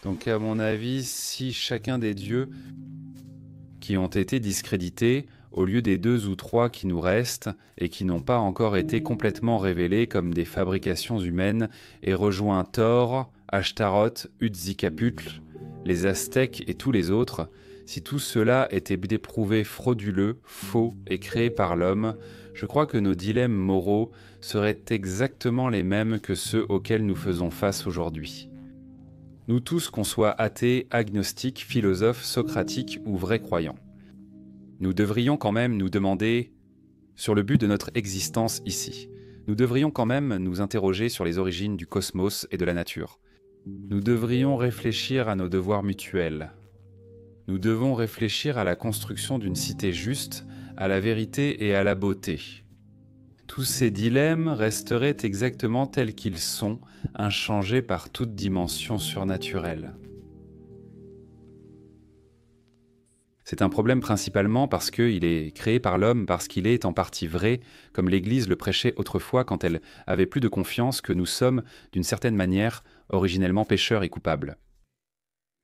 Donc à mon avis, si chacun des dieux qui ont été discrédités, au lieu des deux ou trois qui nous restent et qui n'ont pas encore été complètement révélés comme des fabrications humaines, et rejoint Thor, Ashtaroth, Huitzilopochtli, les Aztèques et tous les autres, si tout cela était éprouvé frauduleux, faux et créé par l'homme, je crois que nos dilemmes moraux seraient exactement les mêmes que ceux auxquels nous faisons face aujourd'hui. Nous tous, qu'on soit athées, agnostiques, philosophes, socratiques ou vrais croyants. Nous devrions quand même nous demander sur le but de notre existence ici. Nous devrions quand même nous interroger sur les origines du cosmos et de la nature. Nous devrions réfléchir à nos devoirs mutuels. Nous devons réfléchir à la construction d'une cité juste, à la vérité et à la beauté. Tous ces dilemmes resteraient exactement tels qu'ils sont, inchangés par toute dimension surnaturelle. C'est un problème principalement parce qu'il est créé par l'homme, parce qu'il est en partie vrai, comme l'Église le prêchait autrefois quand elle avait plus de confiance que nous sommes, d'une certaine manière, originellement pécheurs et coupables.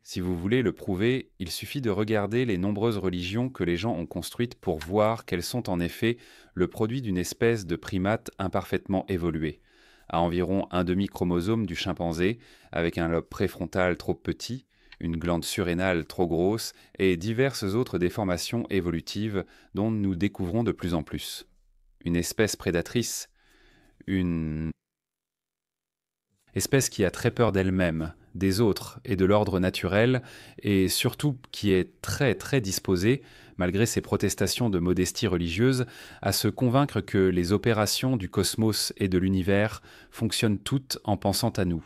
Si vous voulez le prouver, il suffit de regarder les nombreuses religions que les gens ont construites pour voir qu'elles sont en effet le produit d'une espèce de primate imparfaitement évolué, à environ un demi-chromosome du chimpanzé, avec un lobe préfrontal trop petit, une glande surrénale trop grosse et diverses autres déformations évolutives dont nous découvrons de plus en plus. Une espèce prédatrice, une espèce qui a très peur d'elle-même, des autres et de l'ordre naturel, et surtout qui est très disposée, malgré ses protestations de modestie religieuse, à se convaincre que les opérations du cosmos et de l'univers fonctionnent toutes en pensant à nous.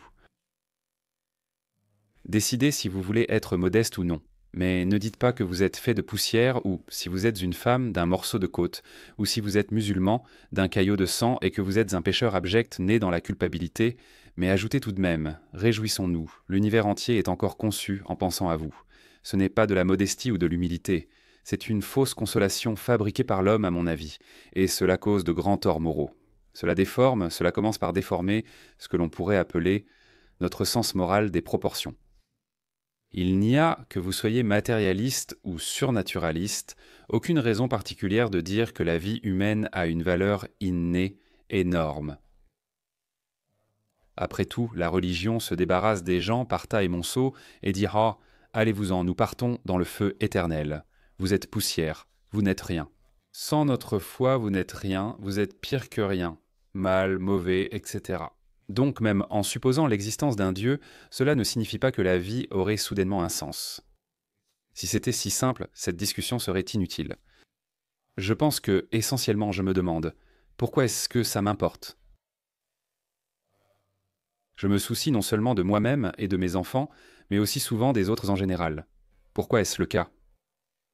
Décidez si vous voulez être modeste ou non. Mais ne dites pas que vous êtes fait de poussière ou, si vous êtes une femme, d'un morceau de côte, ou si vous êtes musulman, d'un caillot de sang et que vous êtes un pécheur abject né dans la culpabilité, mais ajoutez tout de même, réjouissons-nous, l'univers entier est encore conçu en pensant à vous. Ce n'est pas de la modestie ou de l'humilité, c'est une fausse consolation fabriquée par l'homme à mon avis, et cela cause de grands torts moraux. Cela déforme, cela commence par déformer ce que l'on pourrait appeler notre sens moral des proportions. Il n'y a, que vous soyez matérialiste ou surnaturaliste, aucune raison particulière de dire que la vie humaine a une valeur innée, énorme. Après tout, la religion se débarrasse des gens par tas et monceaux et dira « Allez-vous-en, nous partons dans le feu éternel. Vous êtes poussière, vous n'êtes rien. Sans notre foi, vous n'êtes rien, vous êtes pire que rien, mal, mauvais, etc. » Donc même en supposant l'existence d'un Dieu, cela ne signifie pas que la vie aurait soudainement un sens. Si c'était si simple, cette discussion serait inutile. Je pense que, essentiellement, je me demande, pourquoi est-ce que ça m'importe ? Je me soucie non seulement de moi-même et de mes enfants, mais aussi souvent des autres en général. Pourquoi est-ce le cas ?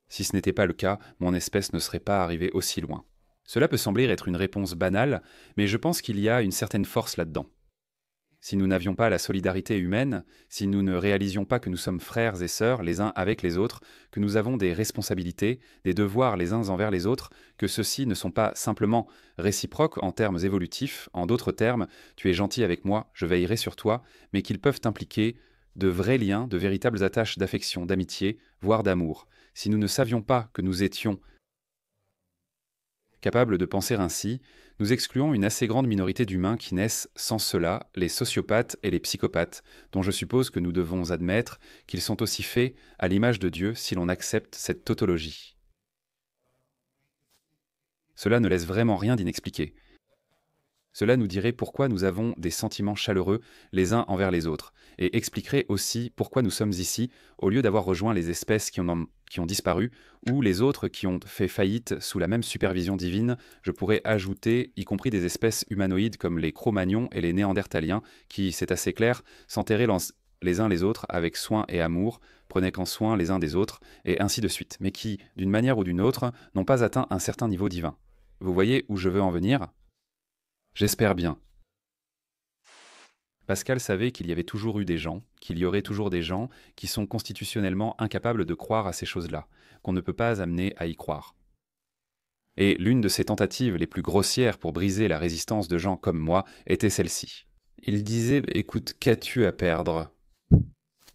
Si ce n'était pas le cas, mon espèce ne serait pas arrivée aussi loin. Cela peut sembler être une réponse banale, mais je pense qu'il y a une certaine force là-dedans. Si nous n'avions pas la solidarité humaine, si nous ne réalisions pas que nous sommes frères et sœurs les uns avec les autres, que nous avons des responsabilités, des devoirs les uns envers les autres, que ceux-ci ne sont pas simplement réciproques en termes évolutifs, en d'autres termes, tu es gentil avec moi, je veillerai sur toi, mais qu'ils peuvent impliquer de vrais liens, de véritables attaches d'affection, d'amitié, voire d'amour. Si nous ne savions pas que nous étions capables de penser ainsi, nous excluons une assez grande minorité d'humains qui naissent sans cela, les sociopathes et les psychopathes, dont je suppose que nous devons admettre qu'ils sont aussi faits à l'image de Dieu si l'on accepte cette tautologie. Cela ne laisse vraiment rien d'inexpliqué. Cela nous dirait pourquoi nous avons des sentiments chaleureux les uns envers les autres, et expliquerait aussi pourquoi nous sommes ici, au lieu d'avoir rejoint les espèces qui ont disparu, ou les autres qui ont fait faillite sous la même supervision divine. Je pourrais ajouter, y compris des espèces humanoïdes comme les Cro-Magnons et les Néandertaliens, qui, c'est assez clair, s'enterraient les uns les autres avec soin et amour, prenaient qu'en soin les uns des autres, et ainsi de suite, mais qui, d'une manière ou d'une autre, n'ont pas atteint un certain niveau divin. Vous voyez où je veux en venir ? J'espère bien. Pascal savait qu'il y avait toujours eu des gens, qu'il y aurait toujours des gens qui sont constitutionnellement incapables de croire à ces choses-là, qu'on ne peut pas amener à y croire. Et l'une de ses tentatives les plus grossières pour briser la résistance de gens comme moi était celle-ci. Il disait « Écoute, qu'as-tu à perdre ?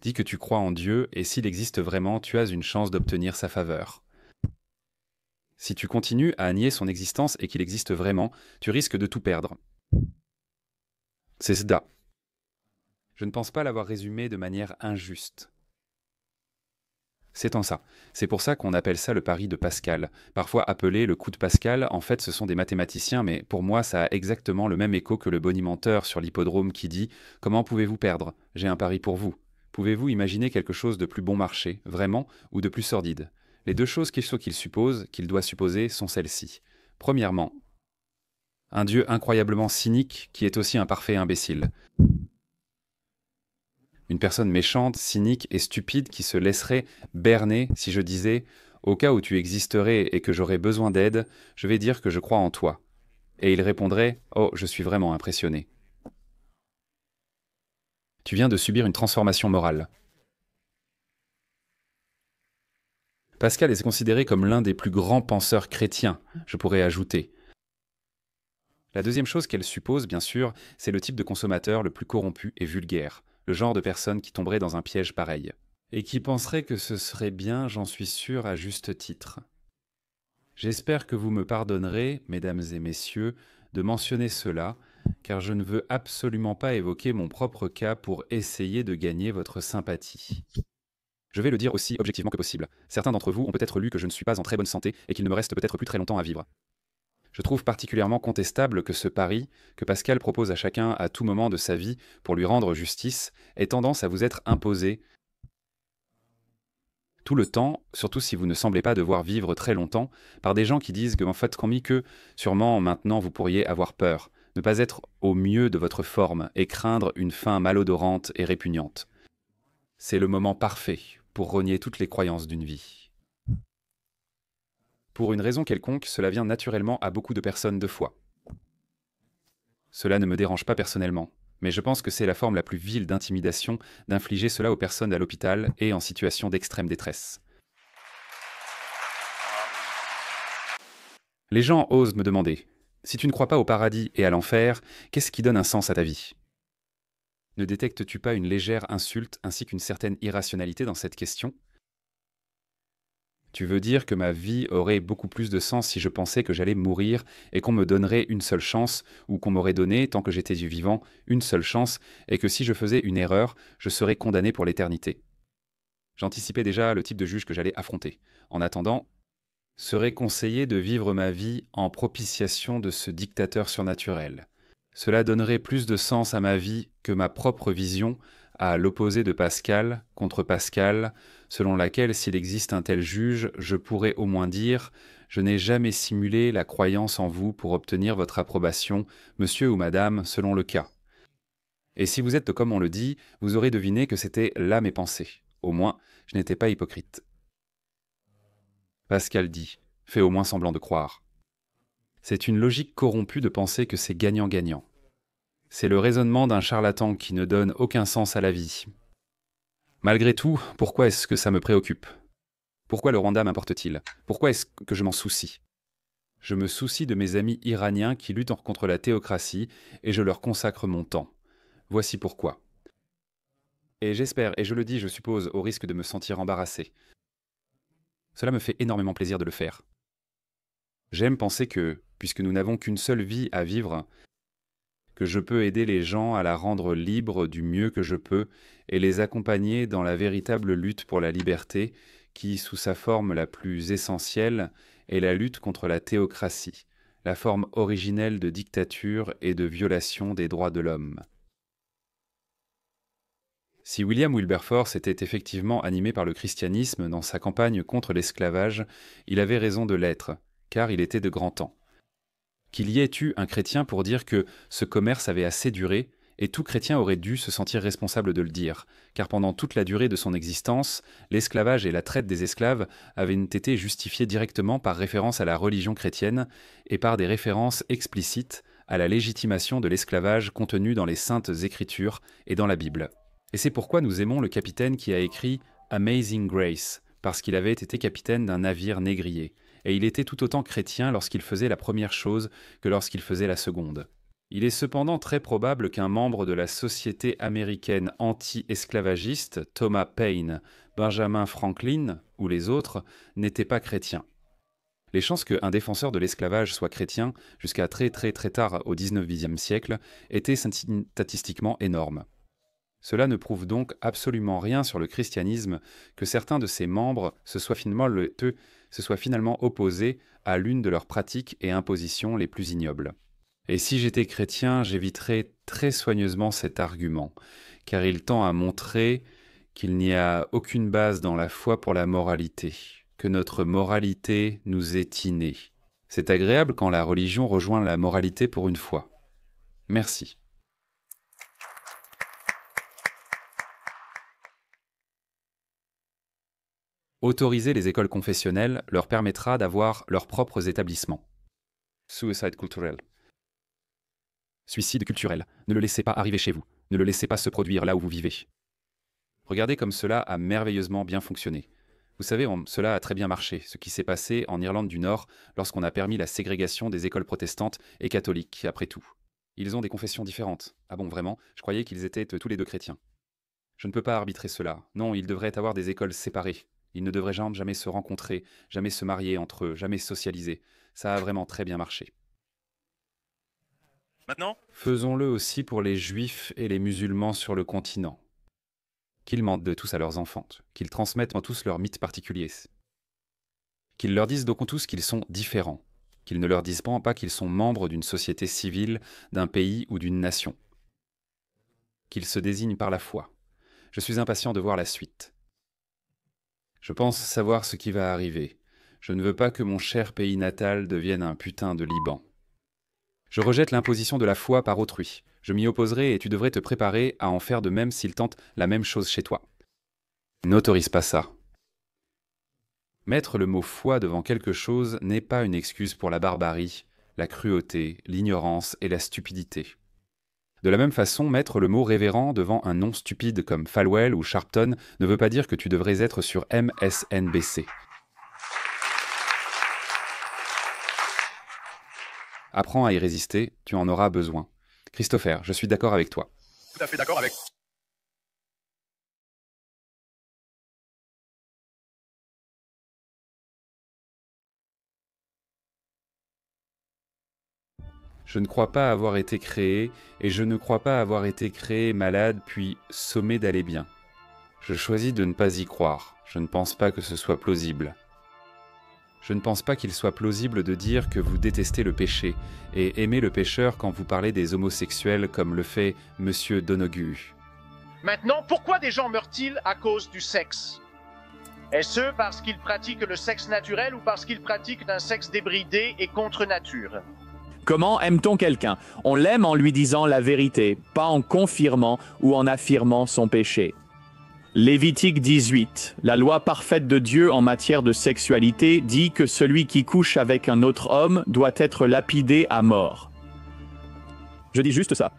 Dis que tu crois en Dieu, et s'il existe vraiment, tu as une chance d'obtenir sa faveur. Si tu continues à nier son existence et qu'il existe vraiment, tu risques de tout perdre. C'est cela. Je ne pense pas l'avoir résumé de manière injuste. C'est en ça. C'est pour ça qu'on appelle ça le pari de Pascal. Parfois appelé le coup de Pascal, en fait ce sont des mathématiciens, mais pour moi ça a exactement le même écho que le bonimenteur sur l'hippodrome qui dit « Comment pouvez-vous perdre? J'ai un pari pour vous. Pouvez-vous imaginer quelque chose de plus bon marché, vraiment, ou de plus sordide? Les deux choses qu'il suppose, qu'il doit supposer, sont celles-ci. Premièrement, un Dieu incroyablement cynique qui est aussi un parfait imbécile. Une personne méchante, cynique et stupide qui se laisserait berner si je disais « Au cas où tu existerais et que j'aurais besoin d'aide, je vais dire que je crois en toi. » Et il répondrait « Oh, je suis vraiment impressionné. » Tu viens de subir une transformation morale. Pascal est considéré comme l'un des plus grands penseurs chrétiens, je pourrais ajouter. La deuxième chose qu'elle suppose, bien sûr, c'est le type de consommateur le plus corrompu et vulgaire, le genre de personne qui tomberait dans un piège pareil. Et qui penserait que ce serait bien, j'en suis sûr, à juste titre. J'espère que vous me pardonnerez, mesdames et messieurs, de mentionner cela, car je ne veux absolument pas évoquer mon propre cas pour essayer de gagner votre sympathie. Je vais le dire aussi objectivement que possible. Certains d'entre vous ont peut-être lu que je ne suis pas en très bonne santé et qu'il ne me reste peut-être plus très longtemps à vivre. Je trouve particulièrement contestable que ce pari, que Pascal propose à chacun à tout moment de sa vie pour lui rendre justice, ait tendance à vous être imposé tout le temps, surtout si vous ne semblez pas devoir vivre très longtemps, par des gens qui disent que, en fait, commis que, sûrement maintenant vous pourriez avoir peur, ne pas être au mieux de votre forme et craindre une fin malodorante et répugnante. C'est le moment parfait pour renier toutes les croyances d'une vie. Pour une raison quelconque, cela vient naturellement à beaucoup de personnes de foi. Cela ne me dérange pas personnellement, mais je pense que c'est la forme la plus vile d'intimidation d'infliger cela aux personnes à l'hôpital et en situation d'extrême détresse. Les gens osent me demander, si tu ne crois pas au paradis et à l'enfer, qu'est-ce qui donne un sens à ta vie? Ne détectes-tu pas une légère insulte ainsi qu'une certaine irrationalité dans cette question? Tu veux dire que ma vie aurait beaucoup plus de sens si je pensais que j'allais mourir et qu'on me donnerait une seule chance, ou qu'on m'aurait donné, tant que j'étais vivant, une seule chance, et que si je faisais une erreur, je serais condamné pour l'éternité. J'anticipais déjà le type de juge que j'allais affronter. En attendant, serait conseillé de vivre ma vie en propitiation de ce dictateur surnaturel. Cela donnerait plus de sens à ma vie que ma propre vision, à l'opposé de Pascal, contre Pascal, selon laquelle s'il existe un tel juge, je pourrais au moins dire « Je n'ai jamais simulé la croyance en vous pour obtenir votre approbation, monsieur ou madame, selon le cas. » Et si vous êtes comme on le dit, vous aurez deviné que c'était là mes pensées. Au moins, je n'étais pas hypocrite. Pascal dit « Fais au moins semblant de croire. » C'est une logique corrompue de penser que c'est gagnant-gagnant. C'est le raisonnement d'un charlatan qui ne donne aucun sens à la vie. Malgré tout, pourquoi est-ce que ça me préoccupe? Pourquoi le Rwanda m'importe-t-il? Pourquoi est-ce que je m'en soucie? Je me soucie de mes amis iraniens qui luttent contre la théocratie et je leur consacre mon temps. Voici pourquoi. Et j'espère, et je le dis, je suppose, au risque de me sentir embarrassé. Cela me fait énormément plaisir de le faire. J'aime penser que, puisque nous n'avons qu'une seule vie à vivre, que je peux aider les gens à la rendre libre du mieux que je peux et les accompagner dans la véritable lutte pour la liberté qui, sous sa forme la plus essentielle, est la lutte contre la théocratie, la forme originelle de dictature et de violation des droits de l'homme. Si William Wilberforce était effectivement animé par le christianisme dans sa campagne contre l'esclavage, il avait raison de l'être, car il était de grand temps. Qu'il y ait eu un chrétien pour dire que ce commerce avait assez duré, et tout chrétien aurait dû se sentir responsable de le dire, car pendant toute la durée de son existence, l'esclavage et la traite des esclaves avaient été justifiés directement par référence à la religion chrétienne et par des références explicites à la légitimation de l'esclavage contenue dans les saintes écritures et dans la Bible. Et c'est pourquoi nous aimons le capitaine qui a écrit « Amazing Grace », parce qu'il avait été capitaine d'un navire négrier. Et il était tout autant chrétien lorsqu'il faisait la première chose que lorsqu'il faisait la seconde. Il est cependant très probable qu'un membre de la société américaine anti-esclavagiste, Thomas Paine, Benjamin Franklin ou les autres, n'étaient pas chrétiens. Les chances qu'un défenseur de l'esclavage soit chrétien jusqu'à très tard au XIXe siècle étaient statistiquement énormes. Cela ne prouve donc absolument rien sur le christianisme que certains de ses membres se soient finalement opposés à l'une de leurs pratiques et impositions les plus ignobles. Et si j'étais chrétien, j'éviterais très soigneusement cet argument, car il tend à montrer qu'il n'y a aucune base dans la foi pour la moralité, que notre moralité nous est innée. C'est agréable quand la religion rejoint la moralité pour une fois. Merci. Autoriser les écoles confessionnelles leur permettra d'avoir leurs propres établissements. Suicide culturel. Suicide culturel. Ne le laissez pas arriver chez vous. Ne le laissez pas se produire là où vous vivez. Regardez comme cela a merveilleusement bien fonctionné. Vous savez, cela a très bien marché, ce qui s'est passé en Irlande du Nord lorsqu'on a permis la ségrégation des écoles protestantes et catholiques, après tout. Ils ont des confessions différentes. Ah bon, vraiment? Je croyais qu'ils étaient tous les deux chrétiens. Je ne peux pas arbitrer cela. Non, ils devraient avoir des écoles séparées. Ils ne devraient jamais se rencontrer, jamais se marier entre eux, jamais socialiser. Ça a vraiment très bien marché. Maintenant, faisons-le aussi pour les juifs et les musulmans sur le continent. Qu'ils mentent de tous à leurs enfants, qu'ils transmettent en tous leurs mythes particuliers. Qu'ils leur disent donc tous qu'ils sont différents, qu'ils ne leur disent pas qu'ils sont membres d'une société civile, d'un pays ou d'une nation. Qu'ils se désignent par la foi. Je suis impatient de voir la suite. Je pense savoir ce qui va arriver. Je ne veux pas que mon cher pays natal devienne un putain de Liban. Je rejette l'imposition de la foi par autrui. Je m'y opposerai et tu devrais te préparer à en faire de même s'il tente la même chose chez toi. N'autorise pas ça. Mettre le mot foi devant quelque chose n'est pas une excuse pour la barbarie, la cruauté, l'ignorance et la stupidité. De la même façon, mettre le mot révérend devant un nom stupide comme Falwell ou Sharpton ne veut pas dire que tu devrais être sur MSNBC. Apprends à y résister, tu en auras besoin. Christopher, je suis d'accord avec toi. Tout à fait d'accord avec. Je ne crois pas avoir été créé, et je ne crois pas avoir été créé malade puis sommé d'aller bien. Je choisis de ne pas y croire. Je ne pense pas que ce soit plausible. Je ne pense pas qu'il soit plausible de dire que vous détestez le péché et aimez le pécheur quand vous parlez des homosexuels comme le fait Monsieur Donoghue. Maintenant, pourquoi des gens meurent-ils à cause du sexe? Est-ce parce qu'ils pratiquent le sexe naturel ou parce qu'ils pratiquent un sexe débridé et contre nature? Comment aime-t-on quelqu'un? On l'aime en lui disant la vérité, pas en confirmant ou en affirmant son péché. Lévitique 18, la loi parfaite de Dieu en matière de sexualité dit que celui qui couche avec un autre homme doit être lapidé à mort. Je dis juste ça.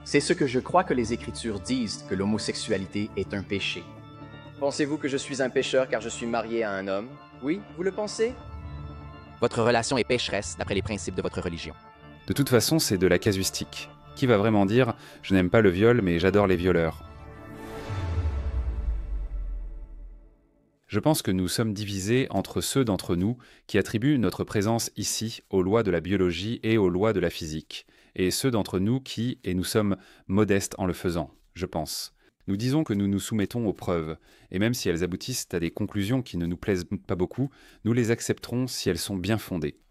C'est ce que je crois que les Écritures disent, que l'homosexualité est un péché. Pensez-vous que je suis un pécheur car je suis marié à un homme? Oui, vous le pensez? Votre relation est pécheresse d'après les principes de votre religion. De toute façon, c'est de la casuistique. Qui va vraiment dire « je n'aime pas le viol, mais j'adore les violeurs » ? Je pense que nous sommes divisés entre ceux d'entre nous qui attribuent notre présence ici aux lois de la biologie et aux lois de la physique, et ceux d'entre nous qui, et nous sommes modestes en le faisant, je pense. Nous disons que nous nous soumettons aux preuves, et même si elles aboutissent à des conclusions qui ne nous plaisent pas beaucoup, nous les accepterons si elles sont bien fondées.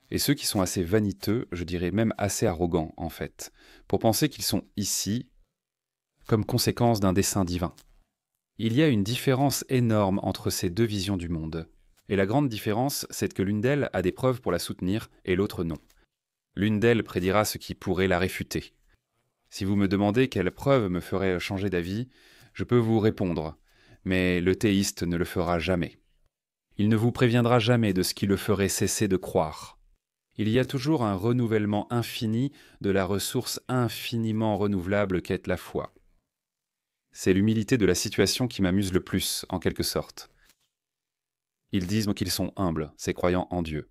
Et ceux qui sont assez vaniteux, je dirais même assez arrogants en fait, pour penser qu'ils sont ici comme conséquence d'un dessein divin. Il y a une différence énorme entre ces deux visions du monde. Et la grande différence, c'est que l'une d'elles a des preuves pour la soutenir et l'autre non. L'une d'elles prédira ce qui pourrait la réfuter. Si vous me demandez quelle preuve me ferait changer d'avis, je peux vous répondre, mais le théiste ne le fera jamais. Il ne vous préviendra jamais de ce qui le ferait cesser de croire. Il y a toujours un renouvellement infini de la ressource infiniment renouvelable qu'est la foi. C'est l'humilité de la situation qui m'amuse le plus, en quelque sorte. Ils disent qu'ils sont humbles, ces croyants en Dieu.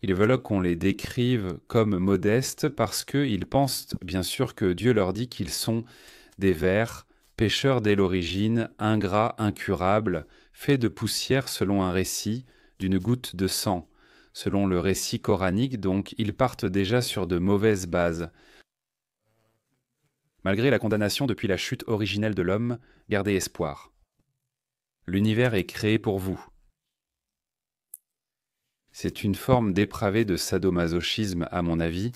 Ils veulent qu'on les décrive comme modestes parce qu'ils pensent bien sûr que Dieu leur dit qu'ils sont des vers, pécheurs dès l'origine, ingrats, incurables, faits de poussière selon un récit, d'une goutte de sang. Selon le récit coranique, donc, ils partent déjà sur de mauvaises bases. Malgré la condamnation depuis la chute originelle de l'homme, gardez espoir. L'univers est créé pour vous. C'est une forme dépravée de sadomasochisme, à mon avis.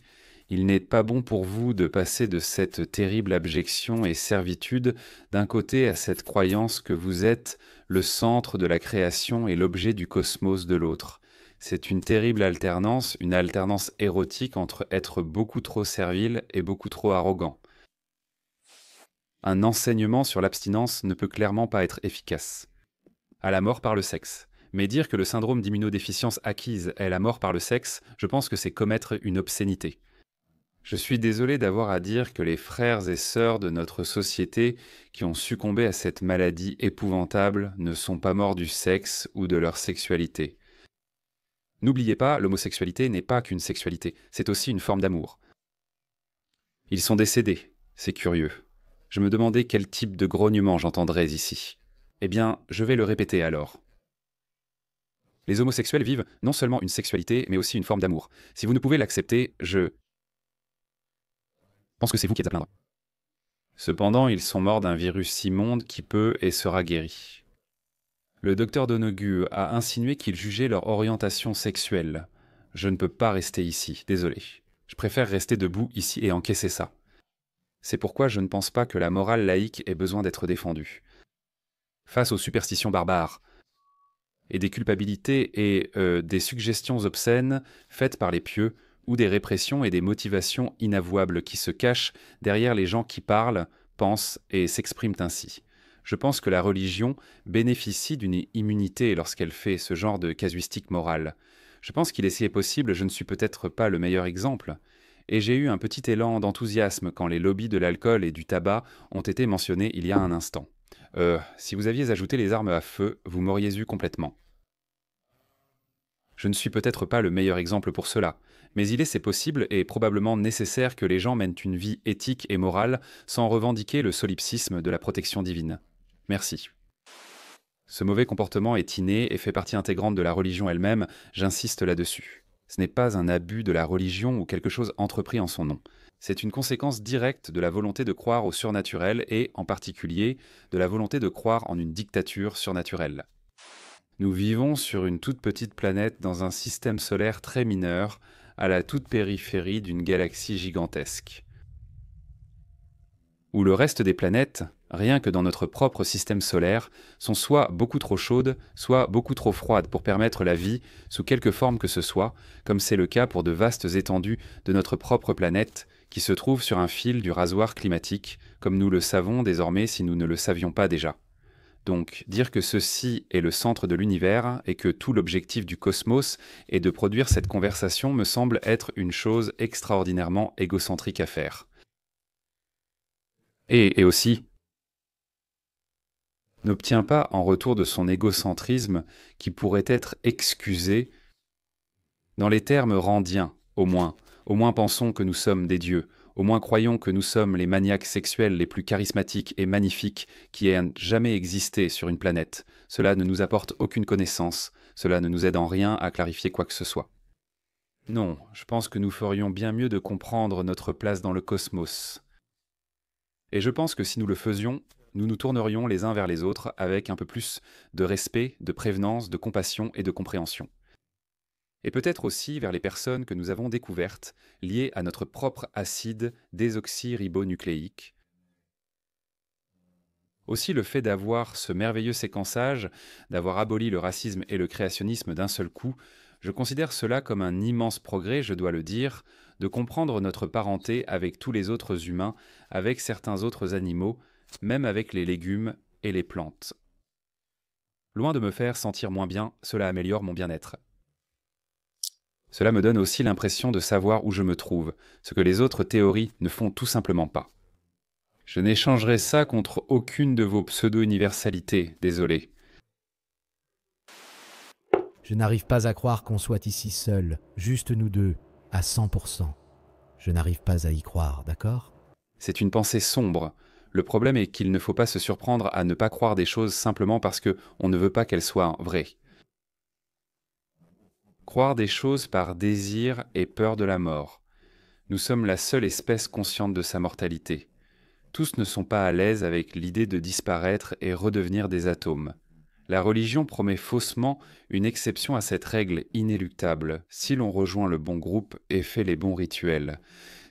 Il n'est pas bon pour vous de passer de cette terrible abjection et servitude d'un côté à cette croyance que vous êtes le centre de la création et l'objet du cosmos de l'autre. C'est une terrible alternance, une alternance érotique entre être beaucoup trop servile et beaucoup trop arrogant. Un enseignement sur l'abstinence ne peut clairement pas être efficace. À la mort par le sexe. Mais dire que le syndrome d'immunodéficience acquise est la mort par le sexe, je pense que c'est commettre une obscénité. Je suis désolé d'avoir à dire que les frères et sœurs de notre société qui ont succombé à cette maladie épouvantable ne sont pas morts du sexe ou de leur sexualité. N'oubliez pas, l'homosexualité n'est pas qu'une sexualité, c'est aussi une forme d'amour. Ils sont décédés, c'est curieux. Je me demandais quel type de grognement j'entendrais ici. Eh bien, je vais le répéter alors. Les homosexuels vivent non seulement une sexualité, mais aussi une forme d'amour. Si vous ne pouvez l'accepter, je pense que c'est vous qui êtes à plaindre. Cependant, ils sont morts d'un virus immonde qui peut et sera guéri. Le docteur Donoghue a insinué qu'il jugeait leur orientation sexuelle. Je ne peux pas rester ici, désolé. Je préfère rester debout ici et encaisser ça. C'est pourquoi je ne pense pas que la morale laïque ait besoin d'être défendue. Face aux superstitions barbares, et des culpabilités et des suggestions obscènes faites par les pieux, ou des répressions et des motivations inavouables qui se cachent derrière les gens qui parlent, pensent et s'expriment ainsi. Je pense que la religion bénéficie d'une immunité lorsqu'elle fait ce genre de casuistique morale. Je pense qu'il est si possible, je ne suis peut-être pas le meilleur exemple, et j'ai eu un petit élan d'enthousiasme quand les lobbies de l'alcool et du tabac ont été mentionnés il y a un instant. Si vous aviez ajouté les armes à feu, vous m'auriez eu complètement. Je ne suis peut-être pas le meilleur exemple pour cela, mais c'est possible et probablement nécessaire que les gens mènent une vie éthique et morale sans revendiquer le solipsisme de la protection divine. Merci. Ce mauvais comportement est inné et fait partie intégrante de la religion elle-même, j'insiste là-dessus. Ce n'est pas un abus de la religion ou quelque chose entrepris en son nom. C'est une conséquence directe de la volonté de croire au surnaturel et, en particulier, de la volonté de croire en une dictature surnaturelle. Nous vivons sur une toute petite planète dans un système solaire très mineur, à la toute périphérie d'une galaxie gigantesque. Où le reste des planètes, rien que dans notre propre système solaire, sont soit beaucoup trop chaudes, soit beaucoup trop froides pour permettre la vie sous quelque forme que ce soit, comme c'est le cas pour de vastes étendues de notre propre planète, qui se trouve sur un fil du rasoir climatique, comme nous le savons désormais si nous ne le savions pas déjà. Donc, dire que ceci est le centre de l'univers et que tout l'objectif du cosmos est de produire cette conversation me semble être une chose extraordinairement égocentrique à faire. Et aussi, n'obtient pas en retour de son égocentrisme qui pourrait être excusé dans les termes randiens, au moins pensons que nous sommes des dieux, au moins croyons que nous sommes les maniaques sexuels les plus charismatiques et magnifiques qui aient jamais existé sur une planète. Cela ne nous apporte aucune connaissance, cela ne nous aide en rien à clarifier quoi que ce soit. Non, je pense que nous ferions bien mieux de comprendre notre place dans le cosmos. Et je pense que si nous le faisions, nous nous tournerions les uns vers les autres avec un peu plus de respect, de prévenance, de compassion et de compréhension. Et peut-être aussi vers les personnes que nous avons découvertes, liées à notre propre acide désoxyribonucléique. Aussi le fait d'avoir ce merveilleux séquençage, d'avoir aboli le racisme et le créationnisme d'un seul coup, je considère cela comme un immense progrès, je dois le dire, de comprendre notre parenté avec tous les autres humains, avec certains autres animaux, même avec les légumes et les plantes. Loin de me faire sentir moins bien, cela améliore mon bien-être. Cela me donne aussi l'impression de savoir où je me trouve, ce que les autres théories ne font tout simplement pas. Je n'échangerai ça contre aucune de vos pseudo-universalités, désolé. Je n'arrive pas à croire qu'on soit ici seuls, juste nous deux, à 100%. Je n'arrive pas à y croire, d'accord ? C'est une pensée sombre. Le problème est qu'il ne faut pas se surprendre à ne pas croire des choses simplement parce qu'on ne veut pas qu'elles soient vraies. Croire des choses par désir et peur de la mort. Nous sommes la seule espèce consciente de sa mortalité. Tous ne sont pas à l'aise avec l'idée de disparaître et redevenir des atomes. La religion promet faussement une exception à cette règle inéluctable si l'on rejoint le bon groupe et fait les bons rituels.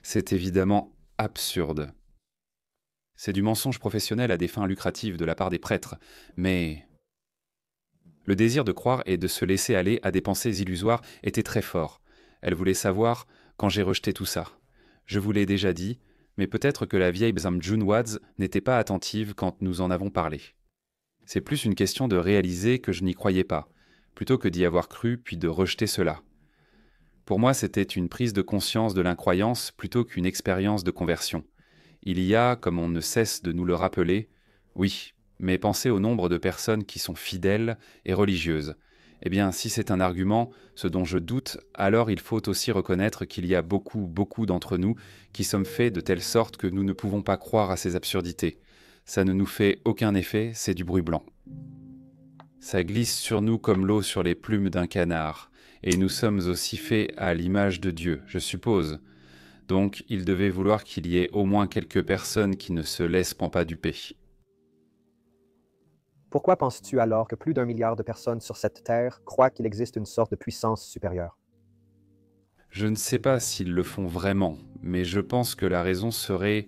C'est évidemment absurde. C'est du mensonge professionnel à des fins lucratives de la part des prêtres, mais le désir de croire et de se laisser aller à des pensées illusoires était très fort. Elle voulait savoir quand j'ai rejeté tout ça. Je vous l'ai déjà dit, mais peut-être que la vieille Bzam Junwads n'était pas attentive quand nous en avons parlé. C'est plus une question de réaliser que je n'y croyais pas, plutôt que d'y avoir cru puis de rejeter cela. Pour moi, c'était une prise de conscience de l'incroyance plutôt qu'une expérience de conversion. Il y a, comme on ne cesse de nous le rappeler, oui, mais pensez au nombre de personnes qui sont fidèles et religieuses. Eh bien, si c'est un argument, ce dont je doute, alors il faut aussi reconnaître qu'il y a beaucoup d'entre nous qui sommes faits de telle sorte que nous ne pouvons pas croire à ces absurdités. Ça ne nous fait aucun effet, c'est du bruit blanc. Ça glisse sur nous comme l'eau sur les plumes d'un canard, et nous sommes aussi faits à l'image de Dieu, je suppose. Donc, il devait vouloir qu'il y ait au moins quelques personnes qui ne se laisseront pas duper. Pourquoi penses-tu alors que plus d'1 milliard de personnes sur cette Terre croient qu'il existe une sorte de puissance supérieure? Je ne sais pas s'ils le font vraiment, mais je pense que la raison serait,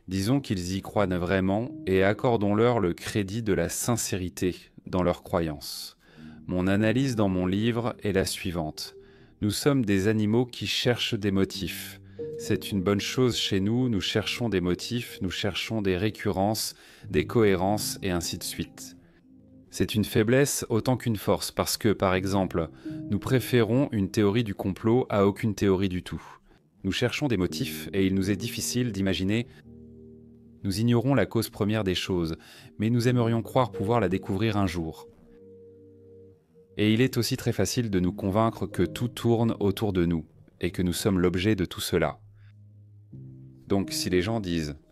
disons qu'ils y croient vraiment, et accordons-leur le crédit de la sincérité dans leurs croyances. Mon analyse dans mon livre est la suivante. Nous sommes des animaux qui cherchent des motifs. C'est une bonne chose chez nous, nous cherchons des motifs, nous cherchons des récurrences, des cohérences et ainsi de suite. C'est une faiblesse autant qu'une force parce que, par exemple, nous préférons une théorie du complot à aucune théorie du tout. Nous cherchons des motifs et il nous est difficile d'imaginer. Nous ignorons la cause première des choses, mais nous aimerions croire pouvoir la découvrir un jour. Et il est aussi très facile de nous convaincre que tout tourne autour de nous et que nous sommes l'objet de tout cela. Donc si les gens disent «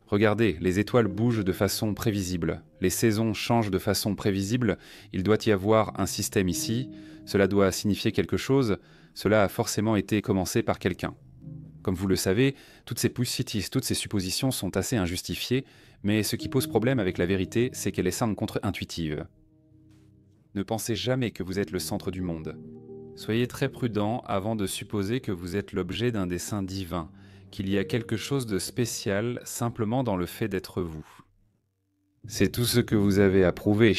Regardez, les étoiles bougent de façon prévisible, les saisons changent de façon prévisible, il doit y avoir un système ici, cela doit signifier quelque chose, cela a forcément été commencé par quelqu'un. » Comme vous le savez, toutes ces pussities, toutes ces suppositions sont assez injustifiées, mais ce qui pose problème avec la vérité, c'est qu'elle est contre-intuitive. Ne pensez jamais que vous êtes le centre du monde. Soyez très prudent avant de supposer que vous êtes l'objet d'un dessein divin, qu'il y a quelque chose de spécial simplement dans le fait d'être vous. C'est tout ce que vous avez à prouver.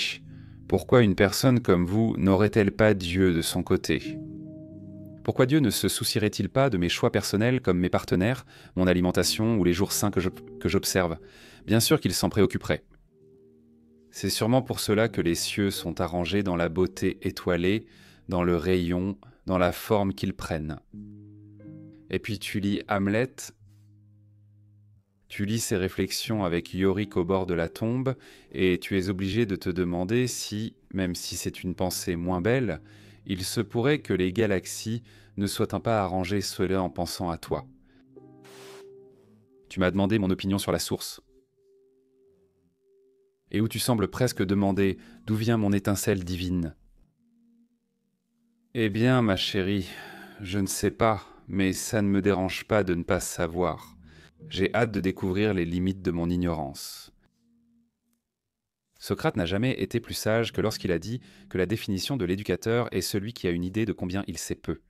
Pourquoi une personne comme vous n'aurait-elle pas Dieu de son côté ? Pourquoi Dieu ne se soucierait-il pas de mes choix personnels comme mes partenaires, mon alimentation ou les jours saints que j'observe ? Bien sûr qu'il s'en préoccuperait. C'est sûrement pour cela que les cieux sont arrangés dans la beauté étoilée, dans le rayon, dans la forme qu'ils prennent. Et puis tu lis Hamlet, tu lis ses réflexions avec Yorick au bord de la tombe, et tu es obligé de te demander si, même si c'est une pensée moins belle, il se pourrait que les galaxies ne soient pas arrangées cela en pensant à toi. Tu m'as demandé mon opinion sur la source. Et où tu sembles presque demander d'où vient mon étincelle divine. Eh bien, ma chérie, je ne sais pas, mais ça ne me dérange pas de ne pas savoir. J'ai hâte de découvrir les limites de mon ignorance. Socrate n'a jamais été plus sage que lorsqu'il a dit que la définition de l'éducateur est celui qui a une idée de combien il sait peu.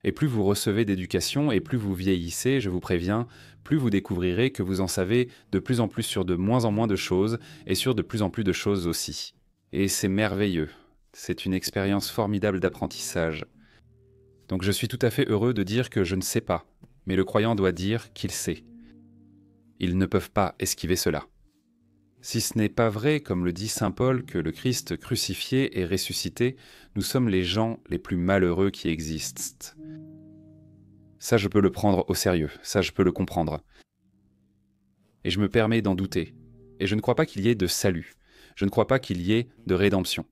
Et plus vous recevez d'éducation et plus vous vieillissez, je vous préviens, plus vous découvrirez que vous en savez de plus en plus sur de moins en moins de choses et sur de plus en plus de choses aussi. Et c'est merveilleux. C'est une expérience formidable d'apprentissage. Donc je suis tout à fait heureux de dire que je ne sais pas, mais le croyant doit dire qu'il sait. Ils ne peuvent pas esquiver cela. Si ce n'est pas vrai, comme le dit saint Paul, que le Christ crucifié et ressuscité, nous sommes les gens les plus malheureux qui existent. Ça, je peux le prendre au sérieux, ça, je peux le comprendre. Et je me permets d'en douter. Et je ne crois pas qu'il y ait de salut. Je ne crois pas qu'il y ait de rédemption.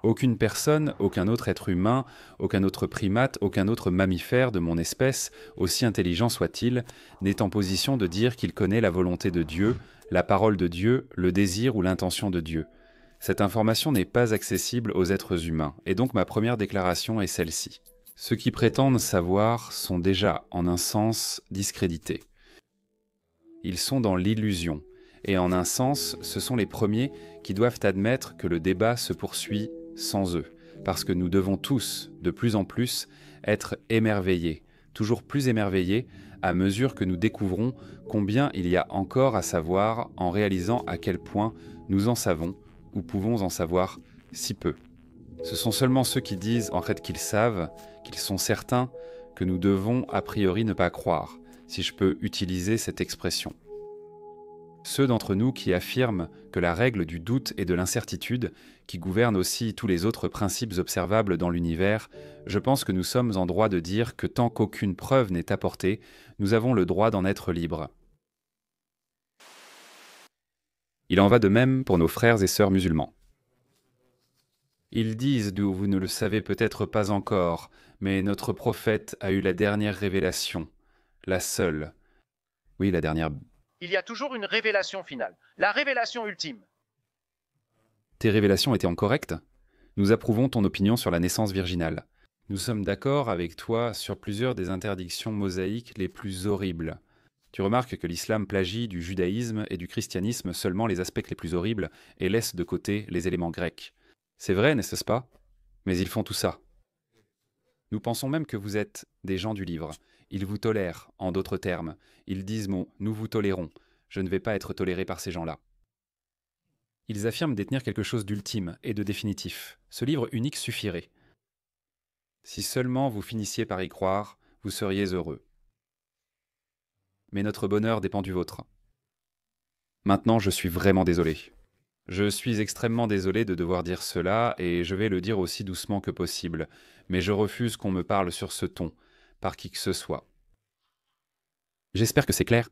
Aucune personne, aucun autre être humain, aucun autre primate, aucun autre mammifère de mon espèce, aussi intelligent soit-il, n'est en position de dire qu'il connaît la volonté de Dieu, la parole de Dieu, le désir ou l'intention de Dieu. Cette information n'est pas accessible aux êtres humains, et donc ma première déclaration est celle-ci. Ceux qui prétendent savoir sont déjà, en un sens, discrédités. Ils sont dans l'illusion, et en un sens, ce sont les premiers qui doivent admettre que le débat se poursuit sans eux, parce que nous devons tous, de plus en plus, être émerveillés, toujours plus émerveillés, à mesure que nous découvrons combien il y a encore à savoir en réalisant à quel point nous en savons ou pouvons en savoir si peu. Ce sont seulement ceux qui disent en fait qu'ils savent, qu'ils sont certains, que nous devons a priori ne pas croire, si je peux utiliser cette expression. Ceux d'entre nous qui affirment que la règle du doute et de l'incertitude, qui gouverne aussi tous les autres principes observables dans l'univers, je pense que nous sommes en droit de dire que tant qu'aucune preuve n'est apportée, nous avons le droit d'en être libres. Il en va de même pour nos frères et sœurs musulmans. Ils disent, d'où vous ne le savez peut-être pas encore, mais notre prophète a eu la dernière révélation, la seule. Oui, la dernière. Il y a toujours une révélation finale, la révélation ultime. Tes révélations étaient correctes ? Nous approuvons ton opinion sur la naissance virginale. Nous sommes d'accord avec toi sur plusieurs des interdictions mosaïques les plus horribles. Tu remarques que l'islam plagie du judaïsme et du christianisme seulement les aspects les plus horribles et laisse de côté les éléments grecs. C'est vrai, n'est-ce pas ? Mais ils font tout ça. Nous pensons même que vous êtes des gens du livre. Ils vous tolèrent, en d'autres termes. Ils disent « nous vous tolérons ». Je ne vais pas être toléré par ces gens-là. Ils affirment détenir quelque chose d'ultime et de définitif. Ce livre unique suffirait. Si seulement vous finissiez par y croire, vous seriez heureux. Mais notre bonheur dépend du vôtre. Maintenant, je suis vraiment désolé. Je suis extrêmement désolé de devoir dire cela, et je vais le dire aussi doucement que possible, mais je refuse qu'on me parle sur ce ton, par qui que ce soit. J'espère que c'est clair.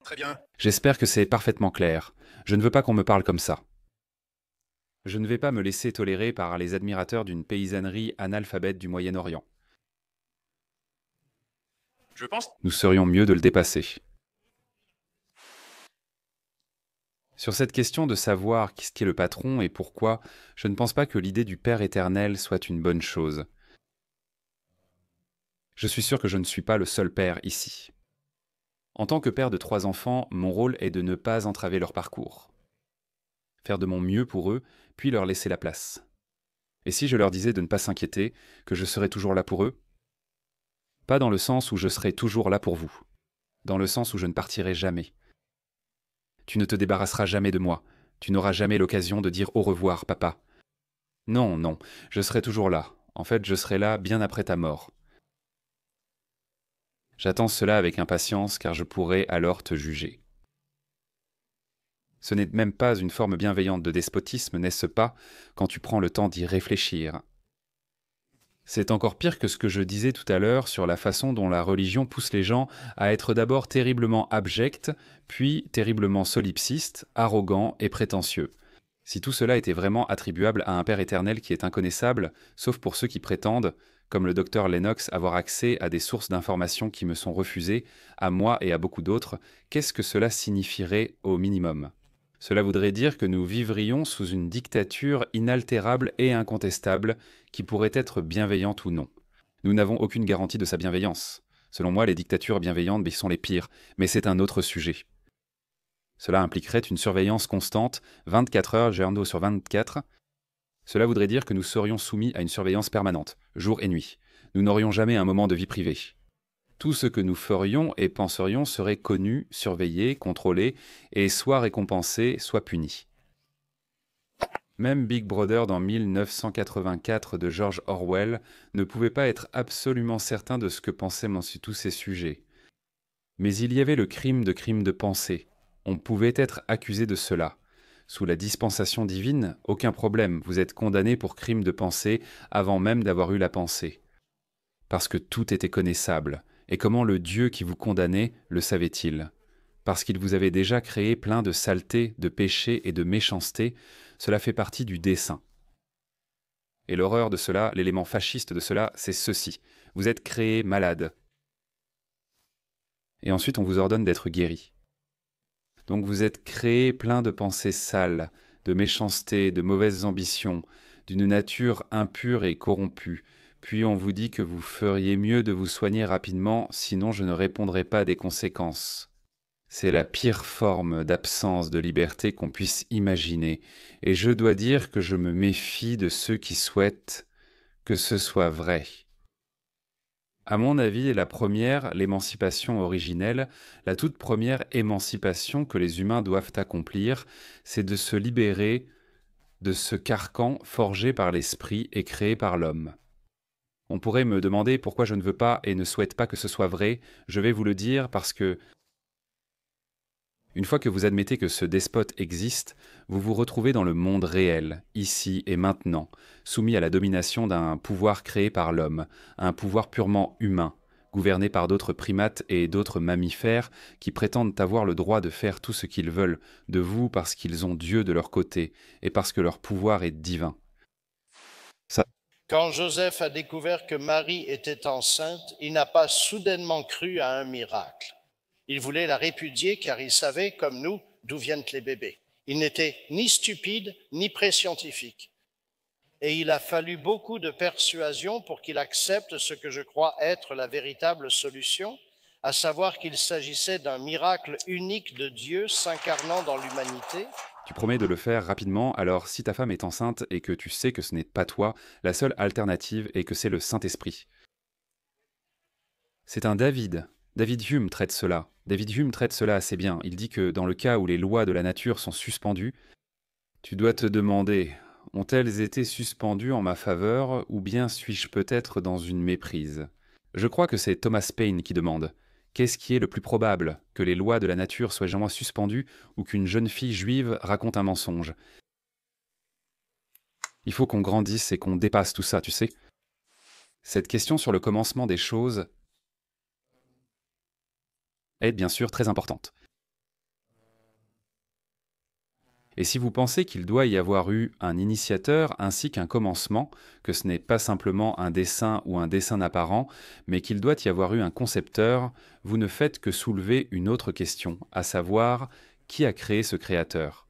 Très bien. J'espère que c'est parfaitement clair. Je ne veux pas qu'on me parle comme ça. Je ne vais pas me laisser tolérer par les admirateurs d'une paysannerie analphabète du Moyen-Orient. Je pense... Nous serions mieux de le dépasser. Sur cette question de savoir qui est le patron et pourquoi, je ne pense pas que l'idée du Père éternel soit une bonne chose. Je suis sûr que je ne suis pas le seul père ici. En tant que père de 3 enfants, mon rôle est de ne pas entraver leur parcours. Faire de mon mieux pour eux, puis leur laisser la place. Et si je leur disais de ne pas s'inquiéter, que je serais toujours là pour eux ? Pas dans le sens où je serai toujours là pour vous. Dans le sens où je ne partirai jamais. Tu ne te débarrasseras jamais de moi. Tu n'auras jamais l'occasion de dire au revoir, papa. Non, non, je serai toujours là. En fait, je serai là bien après ta mort. J'attends cela avec impatience car je pourrai alors te juger. Ce n'est même pas une forme bienveillante de despotisme, n'est-ce pas, quand tu prends le temps d'y réfléchir. C'est encore pire que ce que je disais tout à l'heure sur la façon dont la religion pousse les gens à être d'abord terriblement abjects, puis terriblement solipsistes, arrogants et prétentieux. Si tout cela était vraiment attribuable à un Père éternel qui est inconnaissable, sauf pour ceux qui prétendent, comme le docteur Lennox, avoir accès à des sources d'informations qui me sont refusées, à moi et à beaucoup d'autres, qu'est-ce que cela signifierait au minimum ? Cela voudrait dire que nous vivrions sous une dictature inaltérable et incontestable, qui pourrait être bienveillante ou non. Nous n'avons aucune garantie de sa bienveillance. Selon moi, les dictatures bienveillantes sont les pires, mais c'est un autre sujet. Cela impliquerait une surveillance constante, 24 heures, journaux sur 24. Cela voudrait dire que nous serions soumis à une surveillance permanente, jour et nuit. Nous n'aurions jamais un moment de vie privée. Tout ce que nous ferions et penserions serait connu, surveillé, contrôlé, et soit récompensé, soit puni. Même Big Brother dans 1984 de George Orwell ne pouvait pas être absolument certain de ce que pensaient tous ces sujets. Mais il y avait le crime de pensée. On pouvait être accusé de cela. Sous la dispensation divine, aucun problème, vous êtes condamné pour crime de pensée avant même d'avoir eu la pensée. Parce que tout était connaissable. Et comment le Dieu qui vous condamnait le savait-il? Parce qu'il vous avait déjà créé plein de saleté, de péché et de méchanceté, cela fait partie du dessein. Et l'horreur de cela, l'élément fasciste de cela, c'est ceci. Vous êtes créé malade. Et ensuite on vous ordonne d'être guéri. Donc vous êtes créé plein de pensées sales, de méchanceté, de mauvaises ambitions, d'une nature impure et corrompue. Puis on vous dit que vous feriez mieux de vous soigner rapidement, sinon je ne répondrai pas des conséquences. C'est la pire forme d'absence de liberté qu'on puisse imaginer, et je dois dire que je me méfie de ceux qui souhaitent que ce soit vrai. À mon avis, la première, l'émancipation originelle, la toute première émancipation que les humains doivent accomplir, c'est de se libérer de ce carcan forgé par l'esprit et créé par l'homme. On pourrait me demander pourquoi je ne veux pas et ne souhaite pas que ce soit vrai. Je vais vous le dire parce que, une fois que vous admettez que ce despote existe, vous vous retrouvez dans le monde réel, ici et maintenant, soumis à la domination d'un pouvoir créé par l'homme, un pouvoir purement humain, gouverné par d'autres primates et d'autres mammifères qui prétendent avoir le droit de faire tout ce qu'ils veulent de vous parce qu'ils ont Dieu de leur côté et parce que leur pouvoir est divin. Quand Joseph a découvert que Marie était enceinte, il n'a pas soudainement cru à un miracle. Il voulait la répudier car il savait, comme nous, d'où viennent les bébés. Il n'était ni stupide ni pré-scientifique. Et il a fallu beaucoup de persuasion pour qu'il accepte ce que je crois être la véritable solution, à savoir qu'il s'agissait d'un miracle unique de Dieu s'incarnant dans l'humanité. Tu promets de le faire rapidement, alors si ta femme est enceinte et que tu sais que ce n'est pas toi, la seule alternative est que c'est le Saint-Esprit. C'est un David. David Hume traite cela. David Hume traite cela assez bien. Il dit que dans le cas où les lois de la nature sont suspendues, tu dois te demander, ont-elles été suspendues en ma faveur ou bien suis-je peut-être dans une méprise? Je crois que c'est Thomas Paine qui demande. Qu'est-ce qui est le plus probable, que les lois de la nature soient jamais suspendues ou qu'une jeune fille juive raconte un mensonge? Il faut qu'on grandisse et qu'on dépasse tout ça, tu sais. Cette question sur le commencement des choses est bien sûr très importante. Et si vous pensez qu'il doit y avoir eu un initiateur ainsi qu'un commencement, que ce n'est pas simplement un dessin ou un dessin apparent, mais qu'il doit y avoir eu un concepteur, vous ne faites que soulever une autre question, à savoir, qui a créé ce créateur?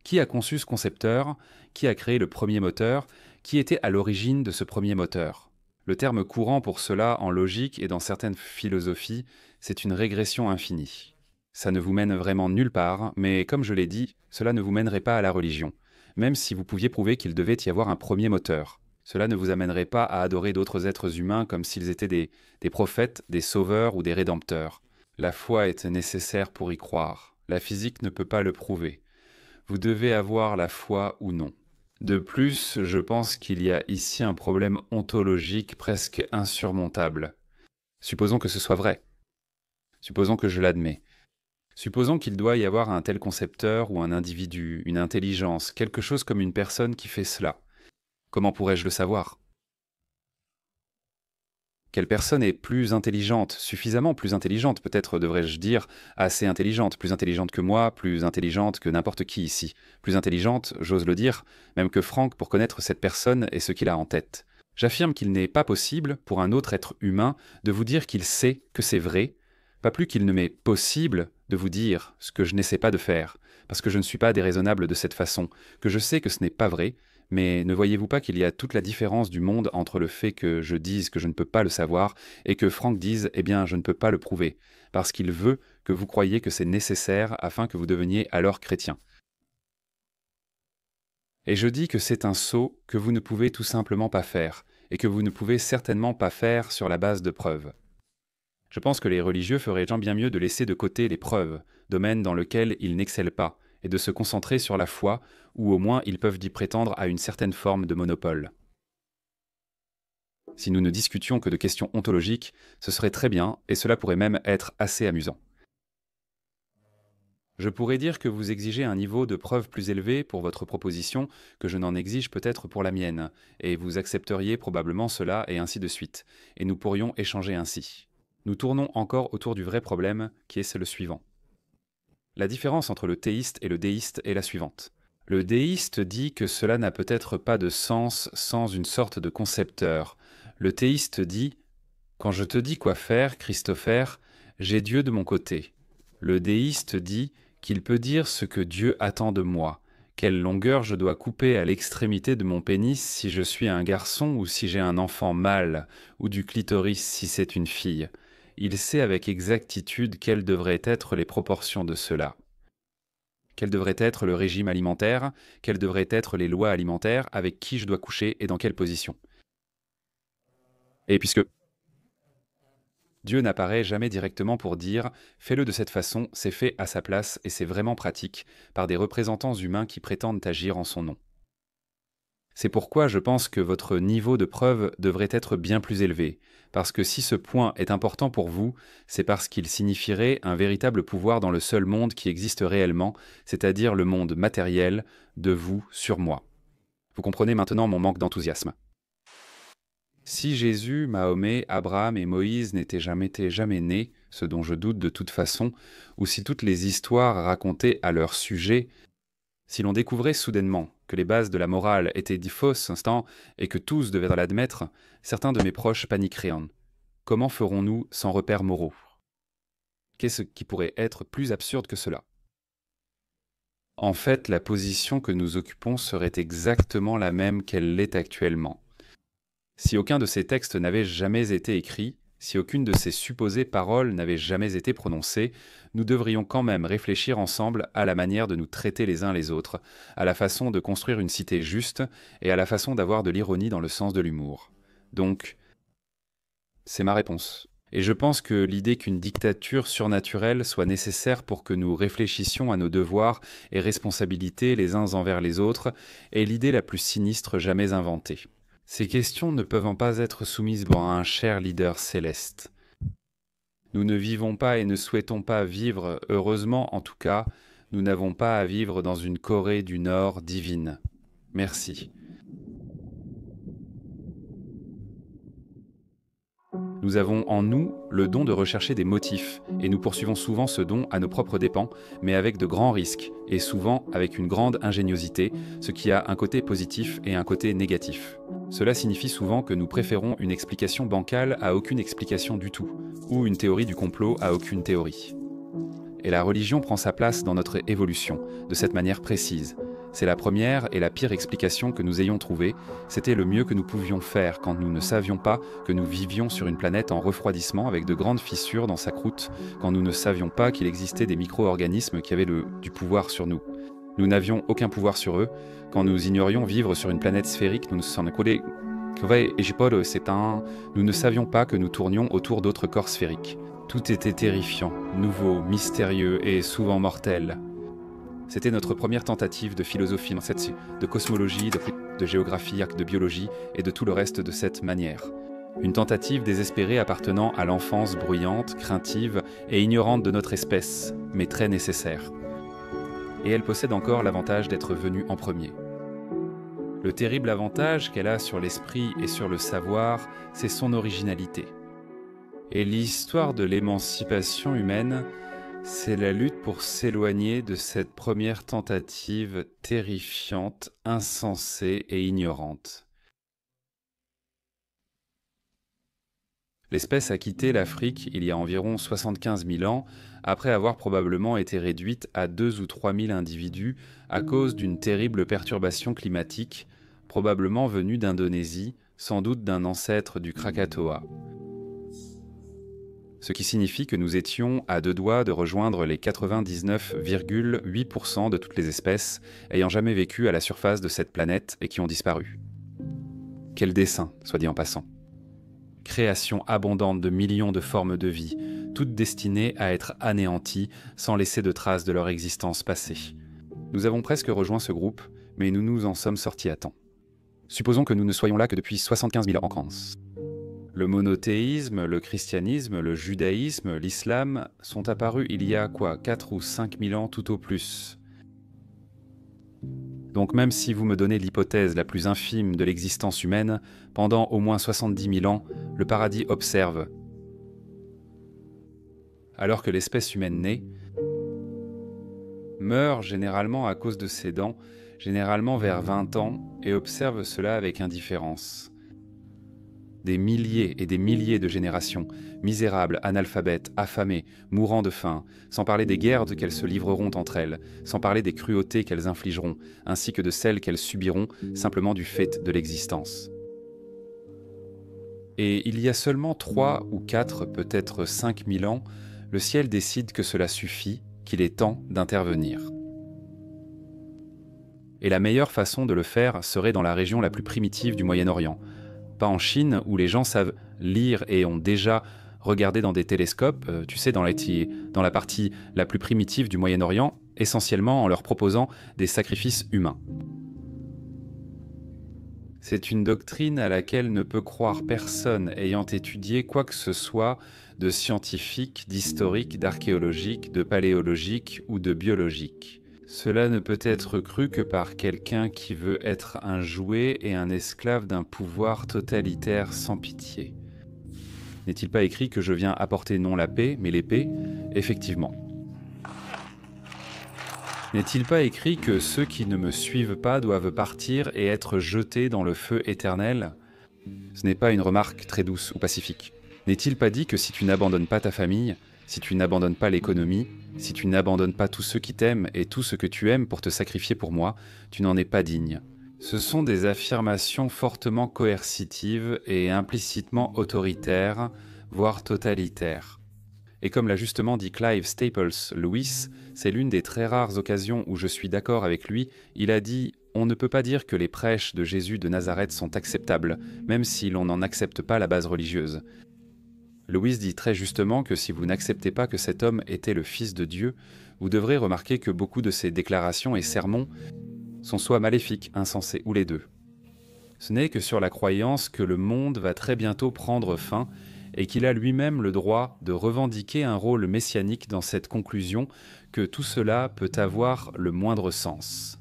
Qui a conçu ce concepteur? Qui a créé le premier moteur? Qui était à l'origine de ce premier moteur? Le terme courant pour cela en logique et dans certaines philosophies, c'est une régression infinie. Ça ne vous mène vraiment nulle part, mais comme je l'ai dit, cela ne vous mènerait pas à la religion, même si vous pouviez prouver qu'il devait y avoir un premier moteur. Cela ne vous amènerait pas à adorer d'autres êtres humains comme s'ils étaient des prophètes, des sauveurs ou des rédempteurs. La foi est nécessaire pour y croire. La physique ne peut pas le prouver. Vous devez avoir la foi ou non. De plus, je pense qu'il y a ici un problème ontologique presque insurmontable. Supposons que ce soit vrai. Supposons que je l'admets. Supposons qu'il doit y avoir un tel concepteur ou un individu, une intelligence, quelque chose comme une personne qui fait cela. Comment pourrais-je le savoir? Quelle personne est plus intelligente, suffisamment plus intelligente, peut-être devrais-je dire assez intelligente, plus intelligente que moi, plus intelligente que n'importe qui ici, plus intelligente, j'ose le dire, même que Franck pour connaître cette personne et ce qu'il a en tête. J'affirme qu'il n'est pas possible pour un autre être humain de vous dire qu'il sait que c'est vrai, pas plus qu'il ne m'est possible de vous dire ce que je n'essaie pas de faire, parce que je ne suis pas déraisonnable de cette façon, que je sais que ce n'est pas vrai, mais ne voyez-vous pas qu'il y a toute la différence du monde entre le fait que je dise que je ne peux pas le savoir et que Franck dise « eh bien, je ne peux pas le prouver », parce qu'il veut que vous croyiez que c'est nécessaire afin que vous deveniez alors chrétien. Et je dis que c'est un saut que vous ne pouvez tout simplement pas faire, et que vous ne pouvez certainement pas faire sur la base de preuves. Je pense que les religieux feraient bien mieux de laisser de côté les preuves, domaine dans lequel ils n'excellent pas, et de se concentrer sur la foi, où au moins ils peuvent y prétendre à une certaine forme de monopole. Si nous ne discutions que de questions ontologiques, ce serait très bien, et cela pourrait même être assez amusant. Je pourrais dire que vous exigez un niveau de preuve plus élevé pour votre proposition que je n'en exige peut-être pour la mienne, et vous accepteriez probablement cela, et ainsi de suite, et nous pourrions échanger ainsi. Nous tournons encore autour du vrai problème, qui est le suivant. La différence entre le théiste et le déiste est la suivante. Le déiste dit que cela n'a peut-être pas de sens sans une sorte de concepteur. Le théiste dit « Quand je te dis quoi faire, Christopher, j'ai Dieu de mon côté. » Le déiste dit qu'il peut dire ce que Dieu attend de moi, quelle longueur je dois couper à l'extrémité de mon pénis si je suis un garçon ou si j'ai un enfant mâle, ou du clitoris si c'est une fille. Il sait avec exactitude quelles devraient être les proportions de cela. Quel devrait être le régime alimentaire, quelles devraient être les lois alimentaires, avec qui je dois coucher et dans quelle position. Et puisque Dieu n'apparaît jamais directement pour dire « fais-le de cette façon, c'est fait à sa place et c'est vraiment pratique » par des représentants humains qui prétendent agir en son nom. C'est pourquoi je pense que votre niveau de preuve devrait être bien plus élevé, parce que si ce point est important pour vous, c'est parce qu'il signifierait un véritable pouvoir dans le seul monde qui existe réellement, c'est-à-dire le monde matériel de vous sur moi. Vous comprenez maintenant mon manque d'enthousiasme. Si Jésus, Mahomet, Abraham et Moïse n'étaient jamais nés, ce dont je doute de toute façon, ou si toutes les histoires racontées à leur sujet, si l'on découvrait soudainement que les bases de la morale étaient fausses et que tous devaient l'admettre, certains de mes proches paniqueraient. Comment ferons-nous sans repères moraux? Qu'est-ce qui pourrait être plus absurde que cela? En fait, la position que nous occupons serait exactement la même qu'elle l'est actuellement. Si aucun de ces textes n'avait jamais été écrit, si aucune de ces supposées paroles n'avait jamais été prononcée, nous devrions quand même réfléchir ensemble à la manière de nous traiter les uns les autres, à la façon de construire une cité juste et à la façon d'avoir de l'ironie dans le sens de l'humour. Donc, c'est ma réponse. Et je pense que l'idée qu'une dictature surnaturelle soit nécessaire pour que nous réfléchissions à nos devoirs et responsabilités les uns envers les autres est l'idée la plus sinistre jamais inventée. Ces questions ne peuvent pas être soumises à un cher leader céleste. Nous ne vivons pas et ne souhaitons pas vivre, heureusement en tout cas, nous n'avons pas à vivre dans une Corée du Nord divine. Merci. Nous avons en nous le don de rechercher des motifs, et nous poursuivons souvent ce don à nos propres dépens, mais avec de grands risques, et souvent avec une grande ingéniosité, ce qui a un côté positif et un côté négatif. Cela signifie souvent que nous préférons une explication bancale à aucune explication du tout, ou une théorie du complot à aucune théorie. Et la religion prend sa place dans notre évolution, de cette manière précise. C'est la première et la pire explication que nous ayons trouvée. C'était le mieux que nous pouvions faire quand nous ne savions pas que nous vivions sur une planète en refroidissement avec de grandes fissures dans sa croûte, quand nous ne savions pas qu'il existait des micro-organismes qui avaient du pouvoir sur nous. Nous n'avions aucun pouvoir sur eux. Quand nous ignorions vivre sur une planète sphérique, nous ne savions pas que nous tournions autour d'autres corps sphériques. Tout était terrifiant, nouveau, mystérieux et souvent mortel. C'était notre première tentative de philosophie, de cosmologie, de géographie, de biologie et de tout le reste de cette manière. Une tentative désespérée appartenant à l'enfance bruyante, craintive et ignorante de notre espèce, mais très nécessaire. Et elle possède encore l'avantage d'être venue en premier. Le terrible avantage qu'elle a sur l'esprit et sur le savoir, c'est son originalité. Et l'histoire de l'émancipation humaine, c'est la lutte pour s'éloigner de cette première tentative terrifiante, insensée et ignorante. L'espèce a quitté l'Afrique il y a environ 75 000 ans, après avoir probablement été réduite à 2 ou 3 000 individus à cause d'une terrible perturbation climatique, probablement venue d'Indonésie, sans doute d'un ancêtre du Krakatoa. Ce qui signifie que nous étions à deux doigts de rejoindre les 99,8% de toutes les espèces ayant jamais vécu à la surface de cette planète et qui ont disparu. Quel dessein, soit dit en passant. Création abondante de millions de formes de vie, toutes destinées à être anéanties sans laisser de traces de leur existence passée. Nous avons presque rejoint ce groupe, mais nous nous en sommes sortis à temps. Supposons que nous ne soyons là que depuis 75 000 ans. Le monothéisme, le christianisme, le judaïsme, l'islam sont apparus il y a 4 ou 5 000 ans tout au plus. Donc même si vous me donnez l'hypothèse la plus infime de l'existence humaine, pendant au moins 70 000 ans, le paradis observe. Alors que l'espèce humaine née meurt généralement à cause de ses dents, généralement vers 20 ans, et observe cela avec indifférence. Des milliers et des milliers de générations, misérables, analphabètes, affamées, mourant de faim, sans parler des guerres qu'elles se livreront entre elles, sans parler des cruautés qu'elles infligeront, ainsi que de celles qu'elles subiront simplement du fait de l'existence. Et il y a seulement 3 ou 4, peut-être 5 000 ans, le ciel décide que cela suffit, qu'il est temps d'intervenir. Et la meilleure façon de le faire serait dans la région la plus primitive du Moyen-Orient. Pas en Chine, où les gens savent lire et ont déjà regardé dans des télescopes, tu sais, dans la partie la plus primitive du Moyen-Orient, essentiellement en leur proposant des sacrifices humains. C'est une doctrine à laquelle ne peut croire personne ayant étudié quoi que ce soit de scientifique, d'historique, d'archéologique, de paléologique ou de biologique. Cela ne peut être cru que par quelqu'un qui veut être un jouet et un esclave d'un pouvoir totalitaire sans pitié. N'est-il pas écrit que je viens apporter non la paix, mais l'épée? Effectivement. N'est-il pas écrit que ceux qui ne me suivent pas doivent partir et être jetés dans le feu éternel? Ce n'est pas une remarque très douce ou pacifique. N'est-il pas dit que si tu n'abandonnes pas ta famille, si tu n'abandonnes pas l'économie, si tu n'abandonnes pas tous ceux qui t'aiment et tout ce que tu aimes pour te sacrifier pour moi, tu n'en es pas digne? Ce sont des affirmations fortement coercitives et implicitement autoritaires, voire totalitaires. Et comme l'a justement dit Clive Staples Lewis, c'est l'une des très rares occasions où je suis d'accord avec lui, il a dit « On ne peut pas dire que les prêches de Jésus de Nazareth sont acceptables, même si l'on n'en accepte pas la base religieuse. » Lewis dit très justement que si vous n'acceptez pas que cet homme était le Fils de Dieu, vous devrez remarquer que beaucoup de ses déclarations et sermons sont soit maléfiques, insensés ou les deux. Ce n'est que sur la croyance que le monde va très bientôt prendre fin et qu'il a lui-même le droit de revendiquer un rôle messianique dans cette conclusion que tout cela peut avoir le moindre sens.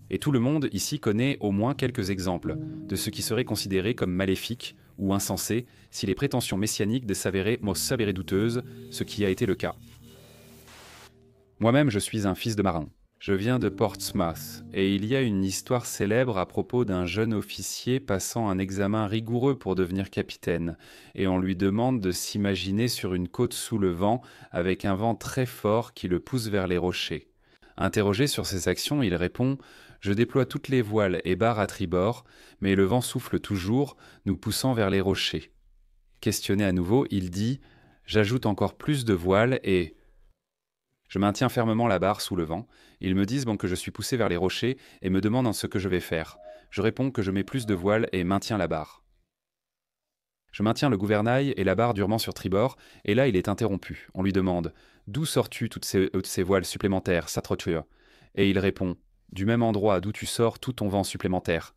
Et tout le monde ici connaît au moins quelques exemples de ce qui serait considéré comme maléfique ou insensé si les prétentions messianiques s'avéraient douteuses, ce qui a été le cas. Moi-même, je suis un fils de marin. Je viens de Portsmouth, et il y a une histoire célèbre à propos d'un jeune officier passant un examen rigoureux pour devenir capitaine, et on lui demande de s'imaginer sur une côte sous le vent, avec un vent très fort qui le pousse vers les rochers. Interrogé sur ses actions, il répond « Je déploie toutes les voiles et barres à tribord, mais le vent souffle toujours, nous poussant vers les rochers. » Questionné à nouveau, il dit « J'ajoute encore plus de voiles et... » Je maintiens fermement la barre sous le vent. Ils me disent que je suis poussé vers les rochers et me demandent ce que je vais faire. Je réponds que je mets plus de voiles et maintiens la barre. Je maintiens le gouvernail et la barre durement sur tribord, et là il est interrompu. On lui demande « D'où sors-tu toutes ces voiles supplémentaires, Satrotur ?» Et il répond « Du même endroit d'où tu sors tout ton vent supplémentaire. »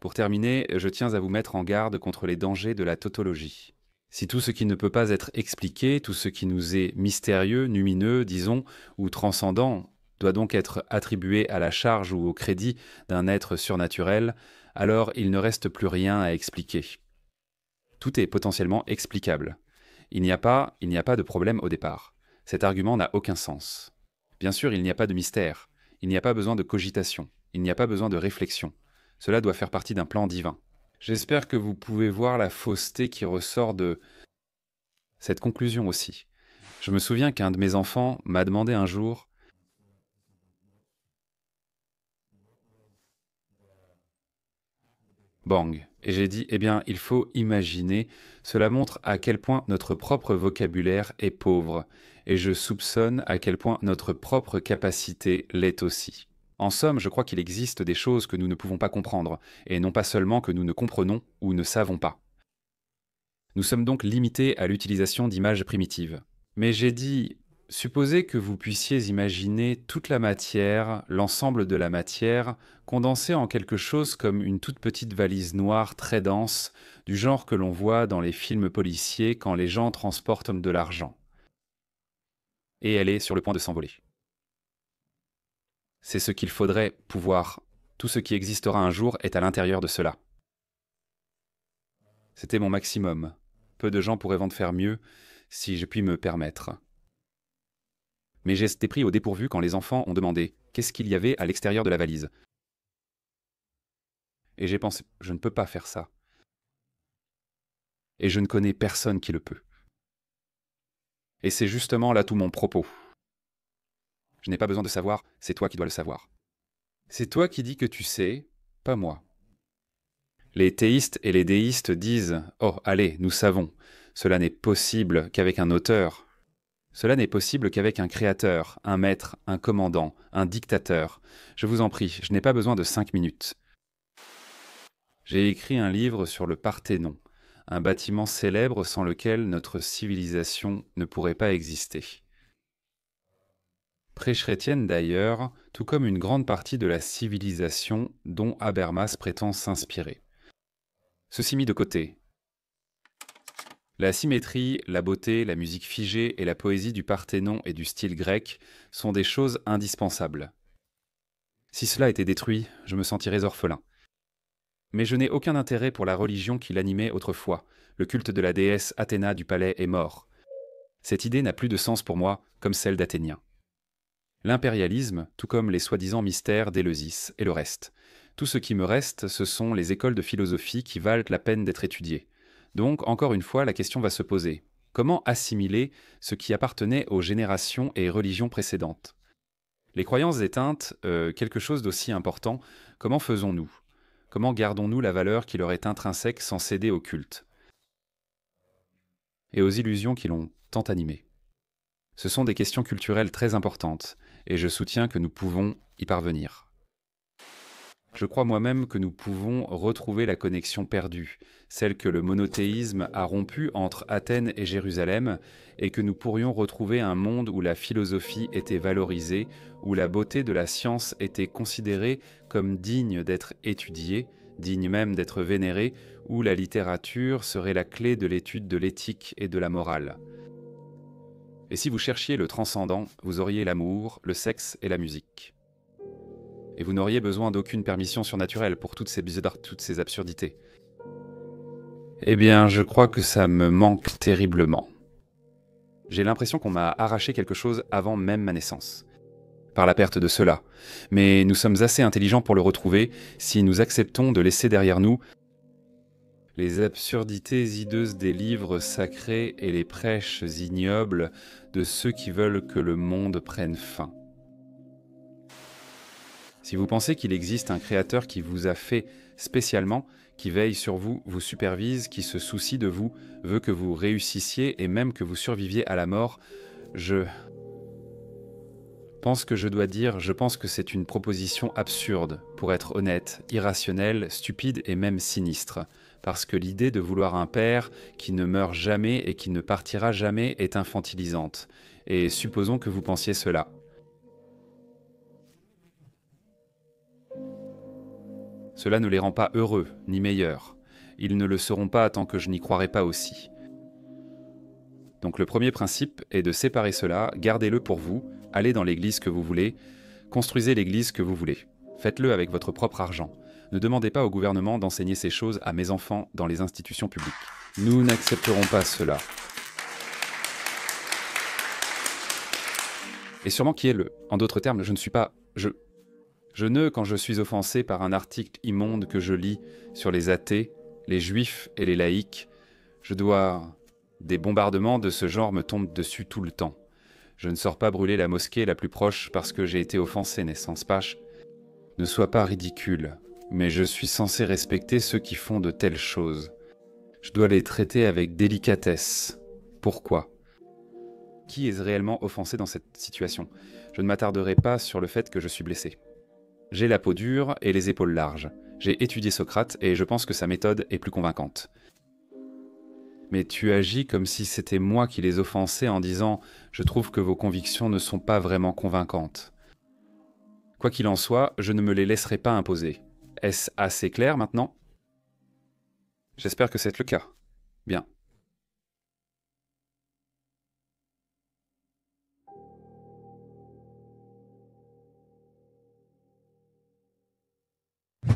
Pour terminer, je tiens à vous mettre en garde contre les dangers de la tautologie. Si tout ce qui ne peut pas être expliqué, tout ce qui nous est mystérieux, lumineux, disons, ou transcendant, doit donc être attribué à la charge ou au crédit d'un être surnaturel, alors il ne reste plus rien à expliquer. Tout est potentiellement explicable. Il n'y a pas de problème au départ. Cet argument n'a aucun sens. Bien sûr, il n'y a pas de mystère. Il n'y a pas besoin de cogitation. Il n'y a pas besoin de réflexion. Cela doit faire partie d'un plan divin. J'espère que vous pouvez voir la fausseté qui ressort de cette conclusion aussi. Je me souviens qu'un de mes enfants m'a demandé un jour bang. Et j'ai dit, eh bien, il faut imaginer. Cela montre à quel point notre propre vocabulaire est pauvre. Et je soupçonne à quel point notre propre capacité l'est aussi. En somme, je crois qu'il existe des choses que nous ne pouvons pas comprendre, et non pas seulement que nous ne comprenons ou ne savons pas. Nous sommes donc limités à l'utilisation d'images primitives. Mais j'ai dit, Supposez que vous puissiez imaginer toute la matière, l'ensemble de la matière, condensée en quelque chose comme une toute petite valise noire très dense, du genre que l'on voit dans les films policiers quand les gens transportent de l'argent. Et elle est sur le point de s'envoler. C'est ce qu'il faudrait pouvoir. Tout ce qui existera un jour est à l'intérieur de cela. C'était mon maximum. Peu de gens pourraient vendre faire mieux, si je puis me permettre. Mais j'ai été pris au dépourvu quand les enfants ont demandé « Qu'est-ce qu'il y avait à l'extérieur de la valise ?» Et j'ai pensé « Je ne peux pas faire ça. » Et je ne connais personne qui le peut. Et c'est justement là tout mon propos. Je n'ai pas besoin de savoir, c'est toi qui dois le savoir. C'est toi qui dis que tu sais, pas moi. Les théistes et les déistes disent « Oh, allez, nous savons, cela n'est possible qu'avec un auteur. Cela n'est possible qu'avec un créateur, un maître, un commandant, un dictateur. Je vous en prie, je n'ai pas besoin de 5 minutes. » J'ai écrit un livre sur le Parthénon, un bâtiment célèbre sans lequel notre civilisation ne pourrait pas exister. Pré-chrétienne d'ailleurs, tout comme une grande partie de la civilisation dont Habermas prétend s'inspirer. Ceci mis de côté. La symétrie, la beauté, la musique figée et la poésie du Parthénon et du style grec sont des choses indispensables. Si cela était détruit, je me sentirais orphelin. Mais je n'ai aucun intérêt pour la religion qui l'animait autrefois. Le culte de la déesse Athéna du palais est mort. Cette idée n'a plus de sens pour moi, comme celle d'Athénien. L'impérialisme, tout comme les soi-disant mystères d'Éleusis et le reste. Tout ce qui me reste, ce sont les écoles de philosophie qui valent la peine d'être étudiées. Donc, encore une fois, la question va se poser. Comment assimiler ce qui appartenait aux générations et religions précédentes? Les croyances éteintes, quelque chose d'aussi important, comment faisons-nous? Comment gardons-nous la valeur qui leur est intrinsèque sans céder au culte et aux illusions qui l'ont tant animé? Ce sont des questions culturelles très importantes, et je soutiens que nous pouvons y parvenir. Je crois moi-même que nous pouvons retrouver la connexion perdue, celle que le monothéisme a rompue entre Athènes et Jérusalem, et que nous pourrions retrouver un monde où la philosophie était valorisée, où la beauté de la science était considérée comme digne d'être étudiée, digne même d'être vénérée, où la littérature serait la clé de l'étude de l'éthique et de la morale. Et si vous cherchiez le transcendant, vous auriez l'amour, le sexe et la musique. Et vous n'auriez besoin d'aucune permission surnaturelle pour toutes ces absurdités. Eh bien, je crois que ça me manque terriblement. J'ai l'impression qu'on m'a arraché quelque chose avant même ma naissance, par la perte de cela. Mais nous sommes assez intelligents pour le retrouver si nous acceptons de laisser derrière nous les absurdités hideuses des livres sacrés et les prêches ignobles de ceux qui veulent que le monde prenne fin. Si vous pensez qu'il existe un créateur qui vous a fait spécialement, qui veille sur vous, vous supervise, qui se soucie de vous, veut que vous réussissiez et même que vous surviviez à la mort, je pense que c'est une proposition absurde, pour être honnête, irrationnelle, stupide et même sinistre. Parce que l'idée de vouloir un père qui ne meurt jamais et qui ne partira jamais est infantilisante. Et supposons que vous pensiez cela. Cela ne les rend pas heureux, ni meilleurs. Ils ne le seront pas tant que je n'y croirai pas aussi. Donc le premier principe est de séparer cela, gardez-le pour vous, allez dans l'église que vous voulez, construisez l'église que vous voulez. Faites-le avec votre propre argent. Ne demandez pas au gouvernement d'enseigner ces choses à mes enfants dans les institutions publiques. Nous n'accepterons pas cela. Et sûrement qui est le... En d'autres termes, je ne suis pas... Je ne, quand je suis offensé par un article immonde que je lis sur les athées, les juifs et les laïcs, je dois... Des bombardements de ce genre me tombent dessus tout le temps. Je ne sors pas brûler la mosquée la plus proche parce que j'ai été offensé, n'est-ce pas? Ne sois pas ridicule. Mais je suis censé respecter ceux qui font de telles choses. Je dois les traiter avec délicatesse. Pourquoi? Qui est réellement offensé dans cette situation? Je ne m'attarderai pas sur le fait que je suis blessé. J'ai la peau dure et les épaules larges. J'ai étudié Socrate et je pense que sa méthode est plus convaincante. mais tu agis comme si c'était moi qui les offensais en disant « Je trouve que vos convictions ne sont pas vraiment convaincantes ». Quoi qu'il en soit, je ne me les laisserai pas imposer. Est-ce assez clair maintenant? J'espère que c'est le cas. Bien.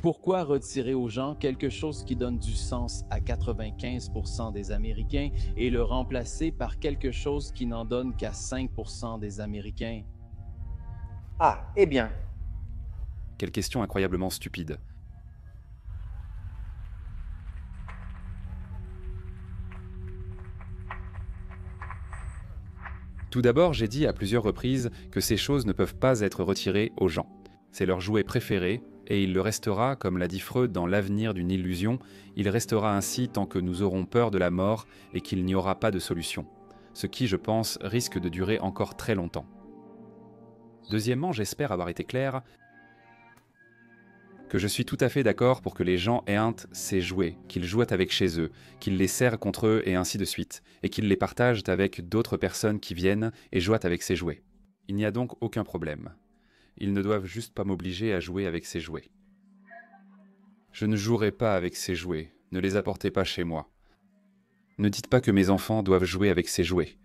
Pourquoi retirer aux gens quelque chose qui donne du sens à 95% des Américains et le remplacer par quelque chose qui n'en donne qu'à 5% des Américains? Ah, eh bien. Quelle question incroyablement stupide. Tout d'abord, j'ai dit à plusieurs reprises que ces choses ne peuvent pas être retirées aux gens. C'est leur jouet préféré, et il le restera, comme l'a dit Freud dans L'avenir d'une illusion, il restera ainsi tant que nous aurons peur de la mort et qu'il n'y aura pas de solution. Ce qui, je pense, risque de durer encore très longtemps. Deuxièmement, j'espère avoir été clair que je suis tout à fait d'accord pour que les gens aient ces jouets, qu'ils jouent avec chez eux, qu'ils les serrent contre eux et ainsi de suite, et qu'ils les partagent avec d'autres personnes qui viennent et jouent avec ces jouets. Il n'y a donc aucun problème. Ils ne doivent juste pas m'obliger à jouer avec ces jouets. Je ne jouerai pas avec ces jouets, ne les apportez pas chez moi. Ne dites pas que mes enfants doivent jouer avec ces jouets.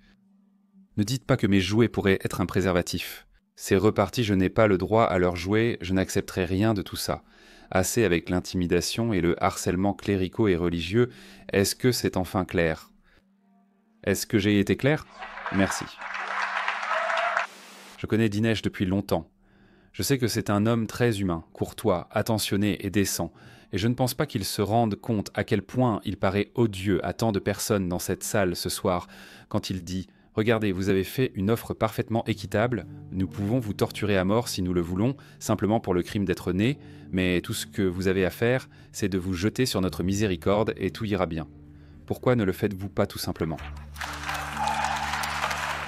Ne dites pas que mes jouets pourraient être un préservatif. C'est reparti, je n'ai pas le droit à leurs jouets, je n'accepterai rien de tout ça. Assez avec l'intimidation et le harcèlement cléricaux et religieux, est-ce que c'est enfin clair? Est-ce que j'ai été clair? Merci. Je connais Dinesh depuis longtemps. Je sais que c'est un homme très humain, courtois, attentionné et décent, et je ne pense pas qu'il se rende compte à quel point il paraît odieux à tant de personnes dans cette salle ce soir, quand il dit « Regardez, vous avez fait une offre parfaitement équitable, nous pouvons vous torturer à mort si nous le voulons, simplement pour le crime d'être né, mais tout ce que vous avez à faire, c'est de vous jeter sur notre miséricorde et tout ira bien. Pourquoi ne le faites-vous pas tout simplement ?»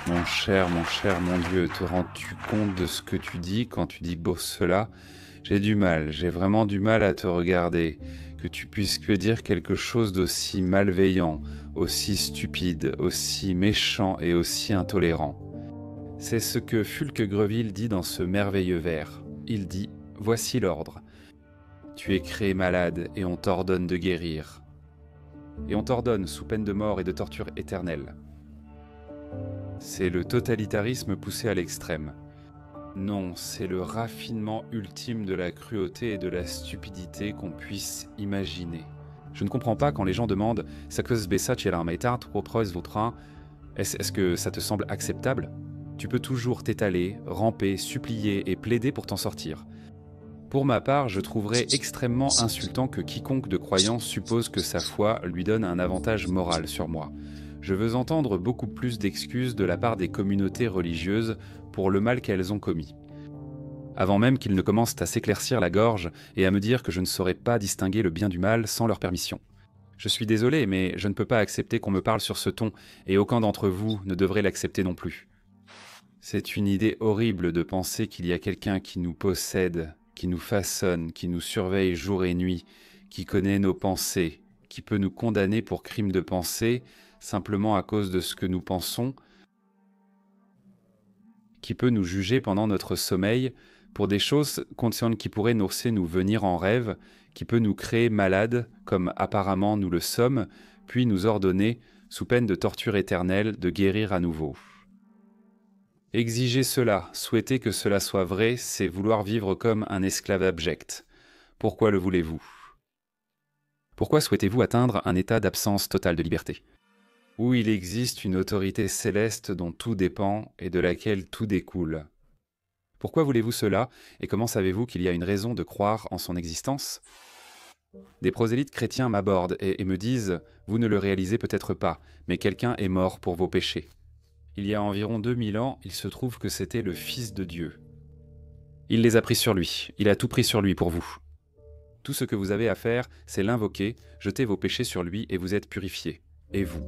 Mon cher, mon Dieu, te rends-tu compte de ce que tu dis quand tu dis cela? J'ai vraiment du mal à te regarder, que tu puisses dire quelque chose d'aussi malveillant, aussi stupide, aussi méchant et aussi intolérant. C'est ce que Fulk Greville dit dans ce merveilleux vers. Il dit « Voici l'ordre. Tu es créé malade et on t'ordonne de guérir. Et on t'ordonne sous peine de mort et de torture éternelle. » C'est le totalitarisme poussé à l'extrême. Non, c'est le raffinement ultime de la cruauté et de la stupidité qu'on puisse imaginer. Je ne comprends pas quand les gens demandent « Est-ce que ça te semble acceptable ?» Tu peux toujours t'étaler, ramper, supplier et plaider pour t'en sortir. Pour ma part, je trouverais extrêmement insultant que quiconque de croyance suppose que sa foi lui donne un avantage moral sur moi. Je veux entendre beaucoup plus d'excuses de la part des communautés religieuses pour le mal qu'elles ont commis. Avant même qu'ils ne commencent à s'éclaircir la gorge et à me dire que je ne saurais pas distinguer le bien du mal sans leur permission. Je suis désolé, mais je ne peux pas accepter qu'on me parle sur ce ton, et aucun d'entre vous ne devrait l'accepter non plus. C'est une idée horrible de penser qu'il y a quelqu'un qui nous possède, qui nous façonne, qui nous surveille jour et nuit, qui connaît nos pensées, qui peut nous condamner pour crime de pensée, simplement à cause de ce que nous pensons, qui peut nous juger pendant notre sommeil pour des choses qui pourraient nous venir en rêve, qui peut nous créer malades, comme apparemment nous le sommes, puis nous ordonner, sous peine de torture éternelle, de guérir à nouveau. Exiger cela, souhaiter que cela soit vrai, c'est vouloir vivre comme un esclave abject. Pourquoi le voulez-vous? Pourquoi souhaitez-vous atteindre un état d'absence totale de liberté? Où il existe une autorité céleste dont tout dépend et de laquelle tout découle. Pourquoi voulez-vous cela, et comment savez-vous qu'il y a une raison de croire en son existence? Des prosélytes chrétiens m'abordent et me disent « Vous ne le réalisez peut-être pas, mais quelqu'un est mort pour vos péchés. » Il y a environ 2000 ans, il se trouve que c'était le Fils de Dieu. Il les a pris sur lui, il a tout pris sur lui pour vous. Tout ce que vous avez à faire, c'est l'invoquer, jeter vos péchés sur lui et vous êtes purifiés. Et vous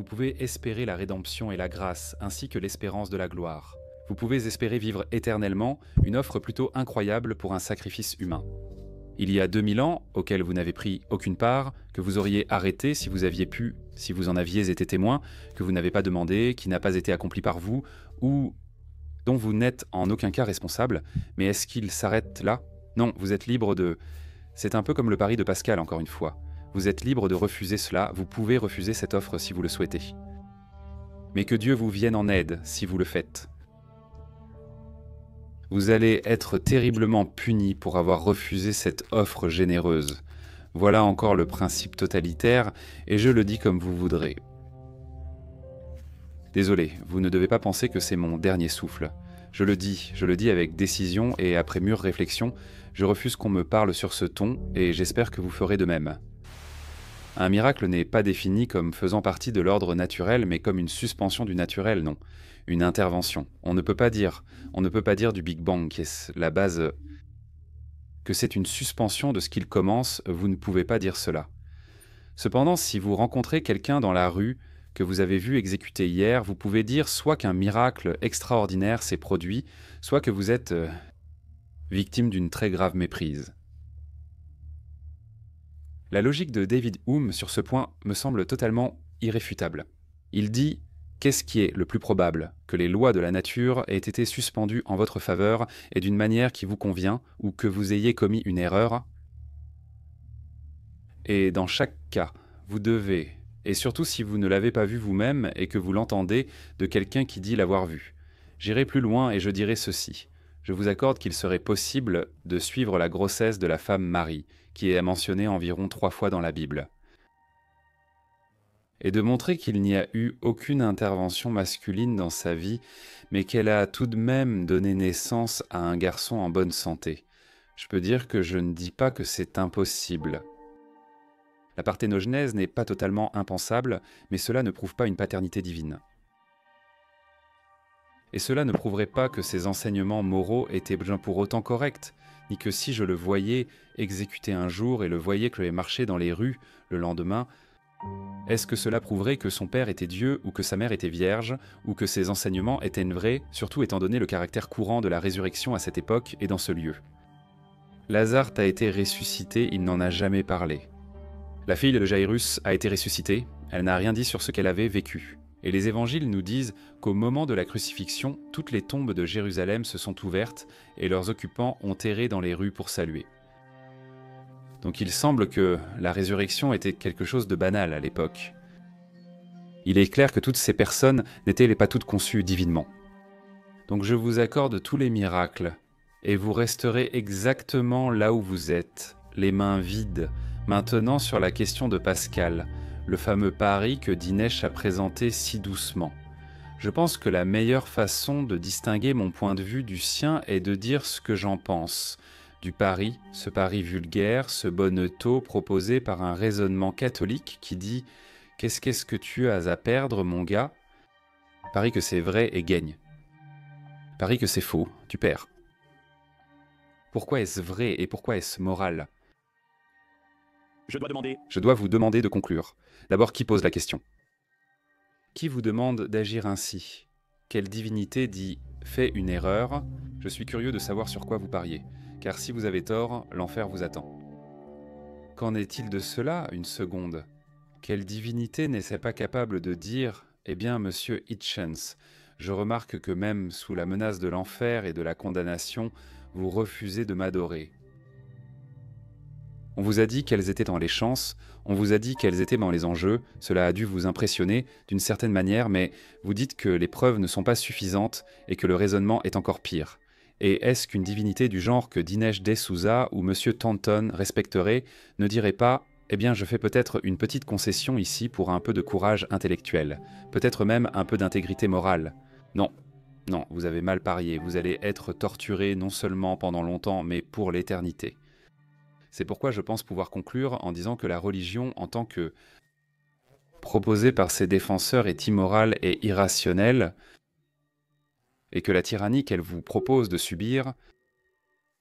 pouvez espérer la rédemption et la grâce, ainsi que l'espérance de la gloire. Vous pouvez espérer vivre éternellement, une offre plutôt incroyable pour un sacrifice humain. il y a 2000 ans, auxquels vous n'avez pris aucune part, que vous auriez arrêté si vous aviez pu, si vous en aviez été témoin, que vous n'avez pas demandé, qui n'a pas été accompli par vous, ou dont vous n'êtes en aucun cas responsable, mais est-ce qu'il s'arrête là? Non, vous êtes libre de... C'est un peu comme le pari de Pascal, encore une fois. Vous êtes libre de refuser cela, vous pouvez refuser cette offre si vous le souhaitez. Mais que Dieu vous vienne en aide si vous le faites. Vous allez être terriblement puni pour avoir refusé cette offre généreuse. Voilà encore le principe totalitaire, et je le dis comme vous voudrez. Désolé, vous ne devez pas penser que c'est mon dernier souffle. Je le dis avec décision et après mûre réflexion, je refuse qu'on me parle sur ce ton, et j'espère que vous ferez de même. Un miracle n'est pas défini comme faisant partie de l'ordre naturel, mais comme une suspension du naturel, non. Une intervention. On ne peut pas dire du Big Bang, qui est la base, que c'est une suspension de ce qu'il commence, vous ne pouvez pas dire cela. Cependant, si vous rencontrez quelqu'un dans la rue que vous avez vu exécuter hier, vous pouvez dire soit qu'un miracle extraordinaire s'est produit, soit que vous êtes victime d'une très grave méprise. La logique de David Hume sur ce point me semble totalement irréfutable. Il dit « Qu'est-ce qui est le plus probable? Que les lois de la nature aient été suspendues en votre faveur et d'une manière qui vous convient, ou que vous ayez commis une erreur? Et dans chaque cas, vous devez, et surtout si vous ne l'avez pas vu vous-même et que vous l'entendez de quelqu'un qui dit l'avoir vu. J'irai plus loin et je dirai ceci. Je vous accorde qu'il serait possible de suivre la grossesse de la femme Marie, qui est mentionnée environ 3 fois dans la Bible, et de montrer qu'il n'y a eu aucune intervention masculine dans sa vie, mais qu'elle a tout de même donné naissance à un garçon en bonne santé. Je peux dire que je ne dis pas que c'est impossible. La parthénogenèse n'est pas totalement impensable, mais cela ne prouve pas une paternité divine. Et cela ne prouverait pas que ces enseignements moraux étaient bien pour autant corrects, ni que si je le voyais exécuter un jour et le voyais que je marchais dans les rues le lendemain, est-ce que cela prouverait que son père était Dieu ou que sa mère était vierge, ou que ses enseignements étaient vrais, surtout étant donné le caractère courant de la résurrection à cette époque et dans ce lieu? Lazare a été ressuscité, il n'en a jamais parlé. La fille de Jairus a été ressuscitée, elle n'a rien dit sur ce qu'elle avait vécu. Et les évangiles nous disent qu'au moment de la crucifixion, toutes les tombes de Jérusalem se sont ouvertes et leurs occupants ont erré dans les rues pour saluer. Donc il semble que la résurrection était quelque chose de banal à l'époque. Il est clair que toutes ces personnes n'étaient pas toutes conçues divinement. Donc je vous accorde tous les miracles, et vous resterez exactement là où vous êtes, les mains vides, maintenant sur la question de Pascal, le fameux pari que Dinesh a présenté si doucement. Je pense que la meilleure façon de distinguer mon point de vue du sien est de dire ce que j'en pense. Du pari, ce pari vulgaire, ce bonneteau proposé par un raisonnement catholique qui dit « Qu'est-ce que tu as à perdre, mon gars ?» Parie que c'est vrai et gagne. Parie que c'est faux, tu perds. Pourquoi est-ce vrai et pourquoi est-ce moral ? Je dois vous demander de conclure. D'abord, qui pose la question? Qui vous demande d'agir ainsi? Quelle divinité dit « fais une erreur » ? Je suis curieux de savoir sur quoi vous pariez, car si vous avez tort, l'enfer vous attend. Qu'en est-il de cela, une seconde? Quelle divinité n'est-elle pas capable de dire « Eh bien, monsieur Hitchens, je remarque que même sous la menace de l'enfer et de la condamnation, vous refusez de m'adorer. » On vous a dit quelles étaient dans les chances, on vous a dit quels étaient dans les enjeux, cela a dû vous impressionner d'une certaine manière, mais vous dites que les preuves ne sont pas suffisantes et que le raisonnement est encore pire. Et est-ce qu'une divinité du genre que Dinesh D'Souza ou M. Taunton respecterait ne dirait pas « Eh bien, je fais peut-être une petite concession ici pour un peu de courage intellectuel, peut-être même un peu d'intégrité morale. Non, non, vous avez mal parié, vous allez être torturé non seulement pendant longtemps, mais pour l'éternité. » C'est pourquoi je pense pouvoir conclure en disant que la religion, en tant que proposée par ses défenseurs, est immorale et irrationnelle, et que la tyrannie qu'elle vous propose de subir,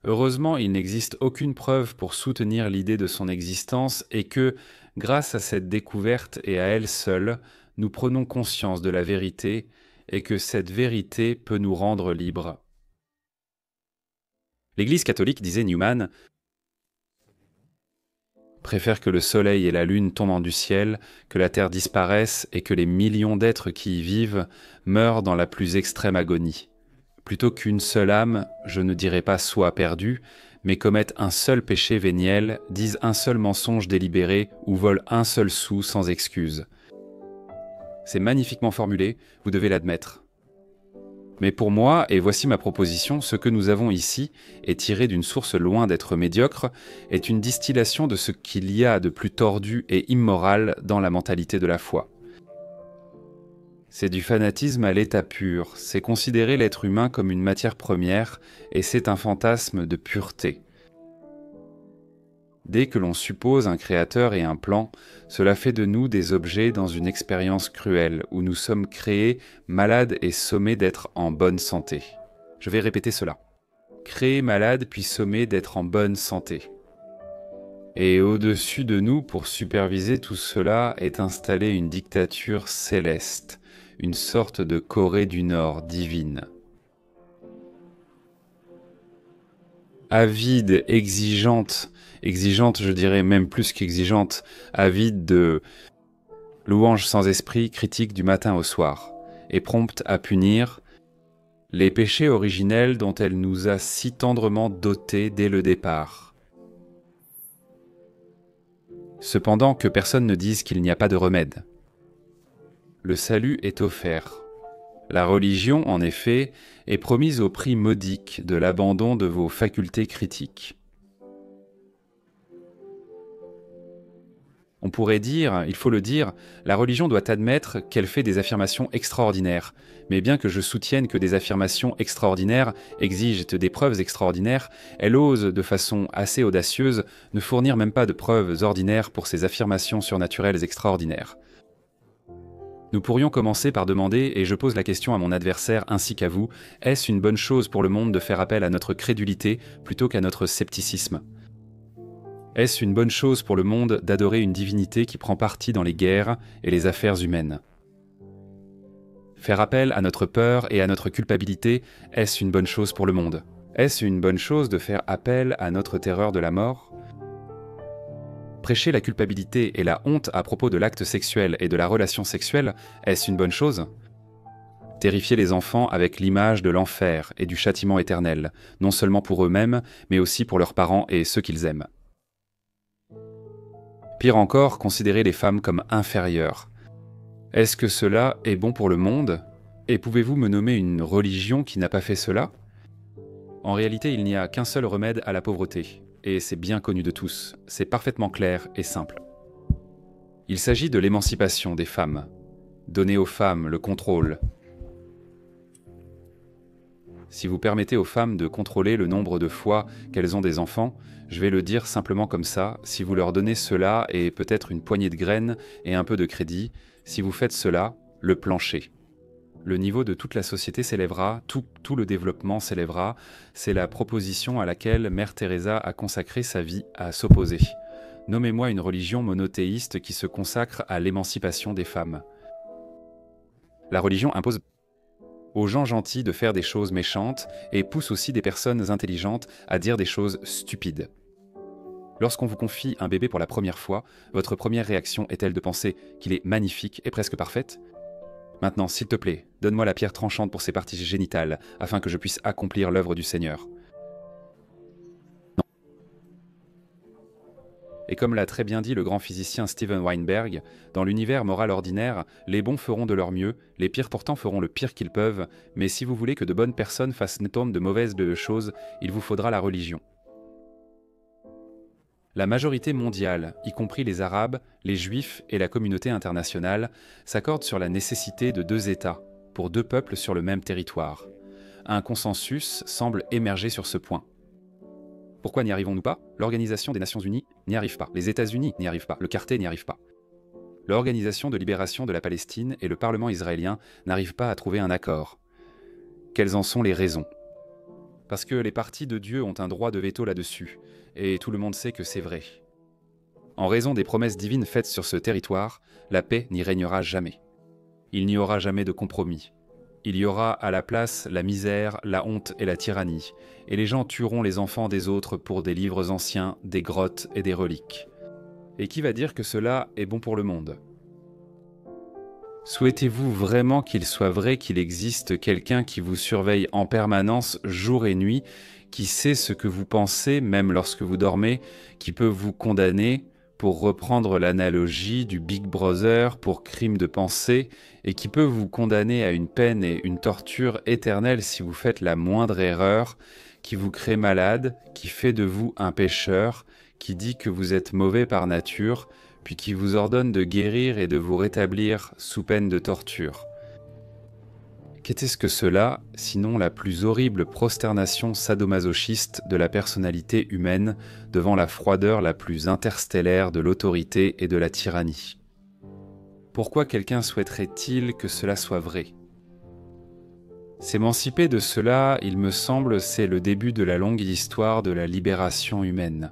heureusement, il n'existe aucune preuve pour soutenir l'idée de son existence, et que, grâce à cette découverte et à elle seule, nous prenons conscience de la vérité, et que cette vérité peut nous rendre libres. L'Église catholique, disait Newman, préfère que le soleil et la lune tombent du ciel, que la terre disparaisse et que les millions d'êtres qui y vivent meurent dans la plus extrême agonie. Plutôt qu'une seule âme, je ne dirais pas soit perdue, mais commette un seul péché véniel, dise un seul mensonge délibéré ou vole un seul sou sans excuse. C'est magnifiquement formulé, vous devez l'admettre. Mais pour moi, et voici ma proposition, ce que nous avons ici est tiré d'une source loin d'être médiocre, est une distillation de ce qu'il y a de plus tordu et immoral dans la mentalité de la foi. C'est du fanatisme à l'état pur, c'est considérer l'être humain comme une matière première, et c'est un fantasme de pureté. Dès que l'on suppose un créateur et un plan, cela fait de nous des objets dans une expérience cruelle, où nous sommes créés, malades et sommés d'être en bonne santé. Je vais répéter cela. Créés, malades, puis sommés d'être en bonne santé. Et au-dessus de nous, pour superviser tout cela, est installée une dictature céleste, une sorte de Corée du Nord divine. Avide, exigeante, je dirais même plus qu'exigeante, avide de louanges sans esprit, critique du matin au soir, et prompte à punir les péchés originels dont elle nous a si tendrement dotés dès le départ. Cependant que personne ne dise qu'il n'y a pas de remède. Le salut est offert. La religion, en effet, est promise au prix modique de l'abandon de vos facultés critiques. On pourrait dire, il faut le dire, la religion doit admettre qu'elle fait des affirmations extraordinaires. Mais bien que je soutienne que des affirmations extraordinaires exigent des preuves extraordinaires, elle ose, de façon assez audacieuse, ne fournir même pas de preuves ordinaires pour ces affirmations surnaturelles extraordinaires. Nous pourrions commencer par demander, et je pose la question à mon adversaire ainsi qu'à vous, est-ce une bonne chose pour le monde de faire appel à notre crédulité plutôt qu'à notre scepticisme ? Est-ce une bonne chose pour le monde d'adorer une divinité qui prend parti dans les guerres et les affaires humaines ? Faire appel à notre peur et à notre culpabilité, est-ce une bonne chose pour le monde ? Est-ce une bonne chose de faire appel à notre terreur de la mort ? Prêcher la culpabilité et la honte à propos de l'acte sexuel et de la relation sexuelle, est-ce une bonne chose ? Terrifier les enfants avec l'image de l'enfer et du châtiment éternel, non seulement pour eux-mêmes, mais aussi pour leurs parents et ceux qu'ils aiment. Pire encore, considérer les femmes comme inférieures. Est-ce que cela est bon pour le monde ? Et pouvez-vous me nommer une religion qui n'a pas fait cela ? En réalité, il n'y a qu'un seul remède à la pauvreté, et c'est bien connu de tous, c'est parfaitement clair et simple. Il s'agit de l'émancipation des femmes, donner aux femmes le contrôle. Si vous permettez aux femmes de contrôler le nombre de fois qu'elles ont des enfants, je vais le dire simplement comme ça, si vous leur donnez cela et peut-être une poignée de graines et un peu de crédit, si vous faites cela, le plancher. Le niveau de toute la société s'élèvera, tout le développement s'élèvera. C'est la proposition à laquelle Mère Teresa a consacré sa vie à s'opposer. Nommez-moi une religion monothéiste qui se consacre à l'émancipation des femmes. La religion impose aux gens gentils de faire des choses méchantes et pousse aussi des personnes intelligentes à dire des choses stupides. Lorsqu'on vous confie un bébé pour la première fois, votre première réaction est-elle de penser qu'il est magnifique et presque parfaite ? Maintenant, s'il te plaît, donne-moi la pierre tranchante pour ses parties génitales, afin que je puisse accomplir l'œuvre du Seigneur. Non. Et comme l'a très bien dit le grand physicien Steven Weinberg, dans l'univers moral ordinaire, les bons feront de leur mieux, les pires pourtant feront le pire qu'ils peuvent, mais si vous voulez que de bonnes personnes fassent de mauvaises choses, il vous faudra la religion. La majorité mondiale, y compris les Arabes, les Juifs et la communauté internationale, s'accordent sur la nécessité de 2 États, pour 2 peuples sur le même territoire. Un consensus semble émerger sur ce point. Pourquoi n'y arrivons-nous pas ? L'Organisation des Nations Unies n'y arrive pas, les États-Unis n'y arrivent pas, le Carter n'y arrive pas. L'Organisation de libération de la Palestine et le Parlement israélien n'arrivent pas à trouver un accord. Quelles en sont les raisons ? Parce que les partis de Dieu ont un droit de veto là-dessus, et tout le monde sait que c'est vrai. En raison des promesses divines faites sur ce territoire, la paix n'y régnera jamais. Il n'y aura jamais de compromis. Il y aura à la place la misère, la honte et la tyrannie, et les gens tueront les enfants des autres pour des livres anciens, des grottes et des reliques. Et qui va dire que cela est bon pour le monde? Souhaitez-vous vraiment qu'il soit vrai qu'il existe quelqu'un qui vous surveille en permanence, jour et nuit, qui sait ce que vous pensez, même lorsque vous dormez, qui peut vous condamner, pour reprendre l'analogie du Big Brother, pour crime de pensée, et qui peut vous condamner à une peine et une torture éternelle si vous faites la moindre erreur, qui vous crée malade, qui fait de vous un pécheur, qui dit que vous êtes mauvais par nature, puis qui vous ordonne de guérir et de vous rétablir sous peine de torture. Qu'était-ce que cela, sinon la plus horrible prosternation sadomasochiste de la personnalité humaine devant la froideur la plus interstellaire de l'autorité et de la tyrannie? Pourquoi quelqu'un souhaiterait-il que cela soit vrai? S'émanciper de cela, il me semble, c'est le début de la longue histoire de la libération humaine.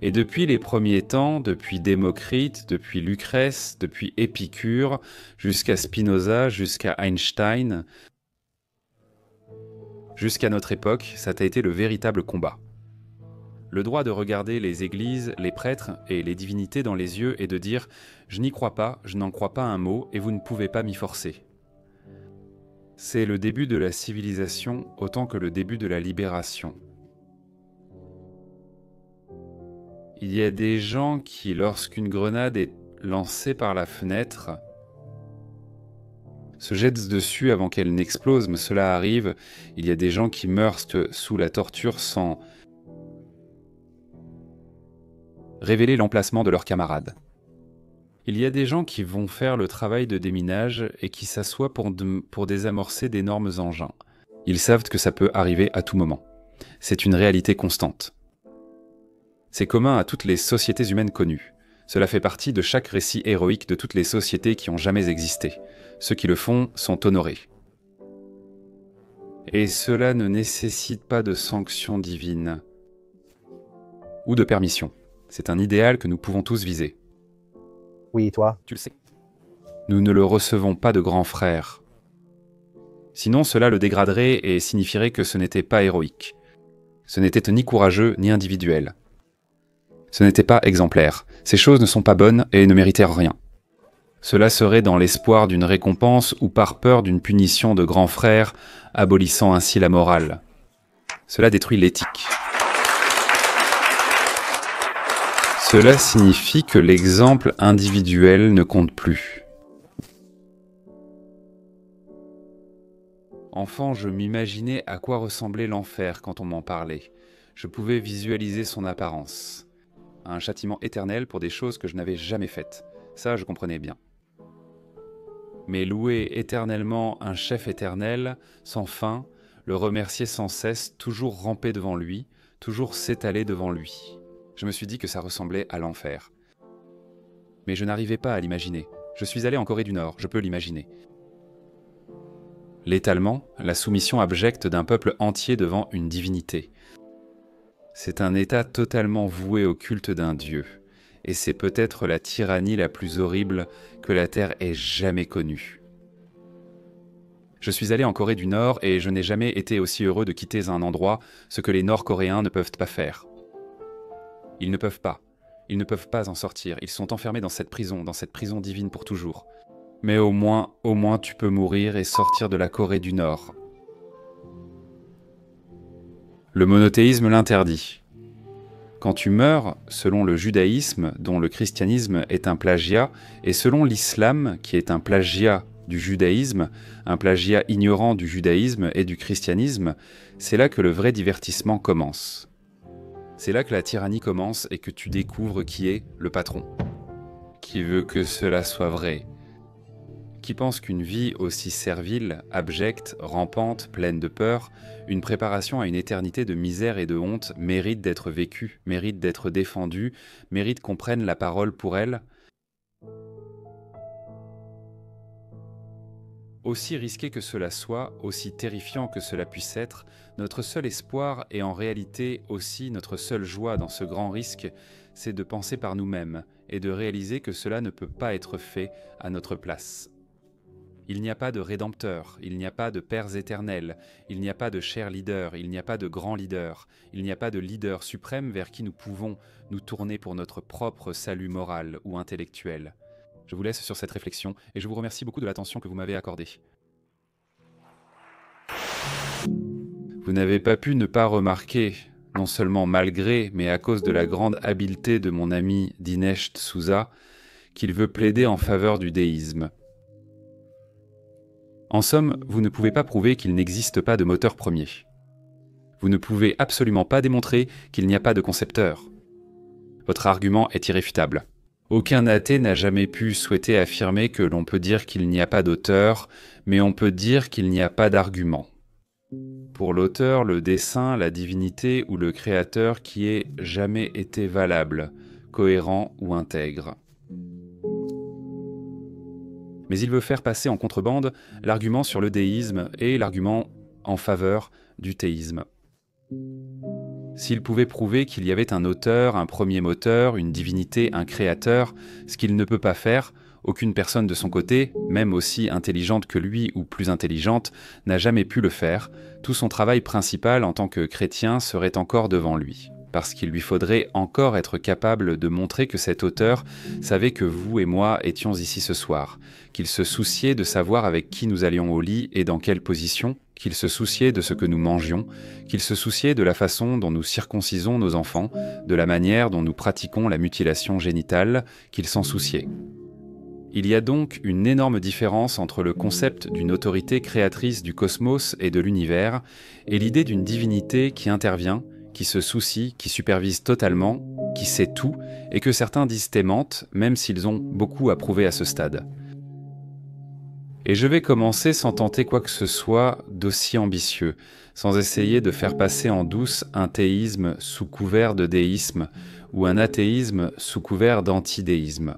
Et depuis les premiers temps, depuis Démocrite, depuis Lucrèce, depuis Épicure, jusqu'à Spinoza, jusqu'à Einstein, jusqu'à notre époque, ça a été le véritable combat. Le droit de regarder les églises, les prêtres et les divinités dans les yeux et de dire « Je n'y crois pas, je n'en crois pas un mot et vous ne pouvez pas m'y forcer ». C'est le début de la civilisation autant que le début de la libération. Il y a des gens qui, lorsqu'une grenade est lancée par la fenêtre, se jettent dessus avant qu'elle n'explose, mais cela arrive. Il y a des gens qui meurent sous la torture sans révéler l'emplacement de leurs camarades. Il y a des gens qui vont faire le travail de déminage et qui s'assoient pour désamorcer d'énormes engins. Ils savent que ça peut arriver à tout moment. C'est une réalité constante. C'est commun à toutes les sociétés humaines connues. Cela fait partie de chaque récit héroïque de toutes les sociétés qui ont jamais existé. Ceux qui le font sont honorés. Et cela ne nécessite pas de sanction divine ou de permission. C'est un idéal que nous pouvons tous viser. Oui, toi? Tu le sais. Nous ne le recevons pas de grand frère. Sinon, cela le dégraderait et signifierait que ce n'était pas héroïque. Ce n'était ni courageux ni individuel. Ce n'était pas exemplaire. Ces choses ne sont pas bonnes et ne méritèrent rien. Cela serait dans l'espoir d'une récompense ou par peur d'une punition de grand frère, abolissant ainsi la morale. Cela détruit l'éthique. Cela signifie que l'exemple individuel ne compte plus. Enfant, je m'imaginais à quoi ressemblait l'enfer quand on m'en parlait. Je pouvais visualiser son apparence. Un châtiment éternel pour des choses que je n'avais jamais faites. Ça, je comprenais bien. Mais louer éternellement un chef éternel, sans fin, le remercier sans cesse, toujours ramper devant lui, toujours s'étaler devant lui. Je me suis dit que ça ressemblait à l'enfer. Mais je n'arrivais pas à l'imaginer. Je suis allé en Corée du Nord, je peux l'imaginer. L'étalement, la soumission abjecte d'un peuple entier devant une divinité. C'est un état totalement voué au culte d'un dieu. Et c'est peut-être la tyrannie la plus horrible que la Terre ait jamais connue. Je suis allé en Corée du Nord et je n'ai jamais été aussi heureux de quitter un endroit, ce que les Nord-Coréens ne peuvent pas faire. Ils ne peuvent pas. Ils ne peuvent pas en sortir. Ils sont enfermés dans cette prison divine pour toujours. Mais au moins tu peux mourir et sortir de la Corée du Nord. Le monothéisme l'interdit. Quand tu meurs, selon le judaïsme, dont le christianisme est un plagiat, et selon l'islam, qui est un plagiat du judaïsme, un plagiat ignorant du judaïsme et du christianisme, c'est là que le vrai divertissement commence. C'est là que la tyrannie commence et que tu découvres qui est le patron. Qui veut que cela soit vrai. Qui pense qu'une vie aussi servile, abjecte, rampante, pleine de peur, une préparation à une éternité de misère et de honte mérite d'être vécue, mérite d'être défendue, mérite qu'on prenne la parole pour elle. Aussi risqué que cela soit, aussi terrifiant que cela puisse être, notre seul espoir et en réalité aussi notre seule joie dans ce grand risque, c'est de penser par nous-mêmes et de réaliser que cela ne peut pas être fait à notre place. Il n'y a pas de rédempteur, il n'y a pas de pères éternels, il n'y a pas de cher leader, il n'y a pas de grand leader, il n'y a pas de leader suprême vers qui nous pouvons nous tourner pour notre propre salut moral ou intellectuel. Je vous laisse sur cette réflexion et je vous remercie beaucoup de l'attention que vous m'avez accordée. Vous n'avez pas pu ne pas remarquer, non seulement malgré, mais à cause de la grande habileté de mon ami Dinesh D'Souza, qu'il veut plaider en faveur du déisme. En somme, vous ne pouvez pas prouver qu'il n'existe pas de moteur premier. Vous ne pouvez absolument pas démontrer qu'il n'y a pas de concepteur. Votre argument est irréfutable. Aucun athée n'a jamais pu souhaiter affirmer que l'on peut dire qu'il n'y a pas d'auteur, mais on peut dire qu'il n'y a pas d'argument. Pour l'auteur, le dessein, la divinité ou le créateur qui ait jamais été valable, cohérent ou intègre. Mais il veut faire passer en contrebande l'argument sur le déisme et l'argument en faveur du théisme. S'il pouvait prouver qu'il y avait un auteur, un premier moteur, une divinité, un créateur, ce qu'il ne peut pas faire, aucune personne de son côté, même aussi intelligente que lui ou plus intelligente, n'a jamais pu le faire. Tout son travail principal en tant que chrétien serait encore devant lui. Parce qu'il lui faudrait encore être capable de montrer que cet auteur savait que vous et moi étions ici ce soir, qu'il se souciait de savoir avec qui nous allions au lit et dans quelle position, qu'il se souciait de ce que nous mangions, qu'il se souciait de la façon dont nous circoncisons nos enfants, de la manière dont nous pratiquons la mutilation génitale, qu'il s'en souciait. Il y a donc une énorme différence entre le concept d'une autorité créatrice du cosmos et de l'univers et l'idée d'une divinité qui intervient, qui se soucie, qui supervise totalement, qui sait tout, et que certains disent aimante, même s'ils ont beaucoup à prouver à ce stade. Et je vais commencer sans tenter quoi que ce soit d'aussi ambitieux, sans essayer de faire passer en douce un théisme sous couvert de déisme, ou un athéisme sous couvert d'antidéisme.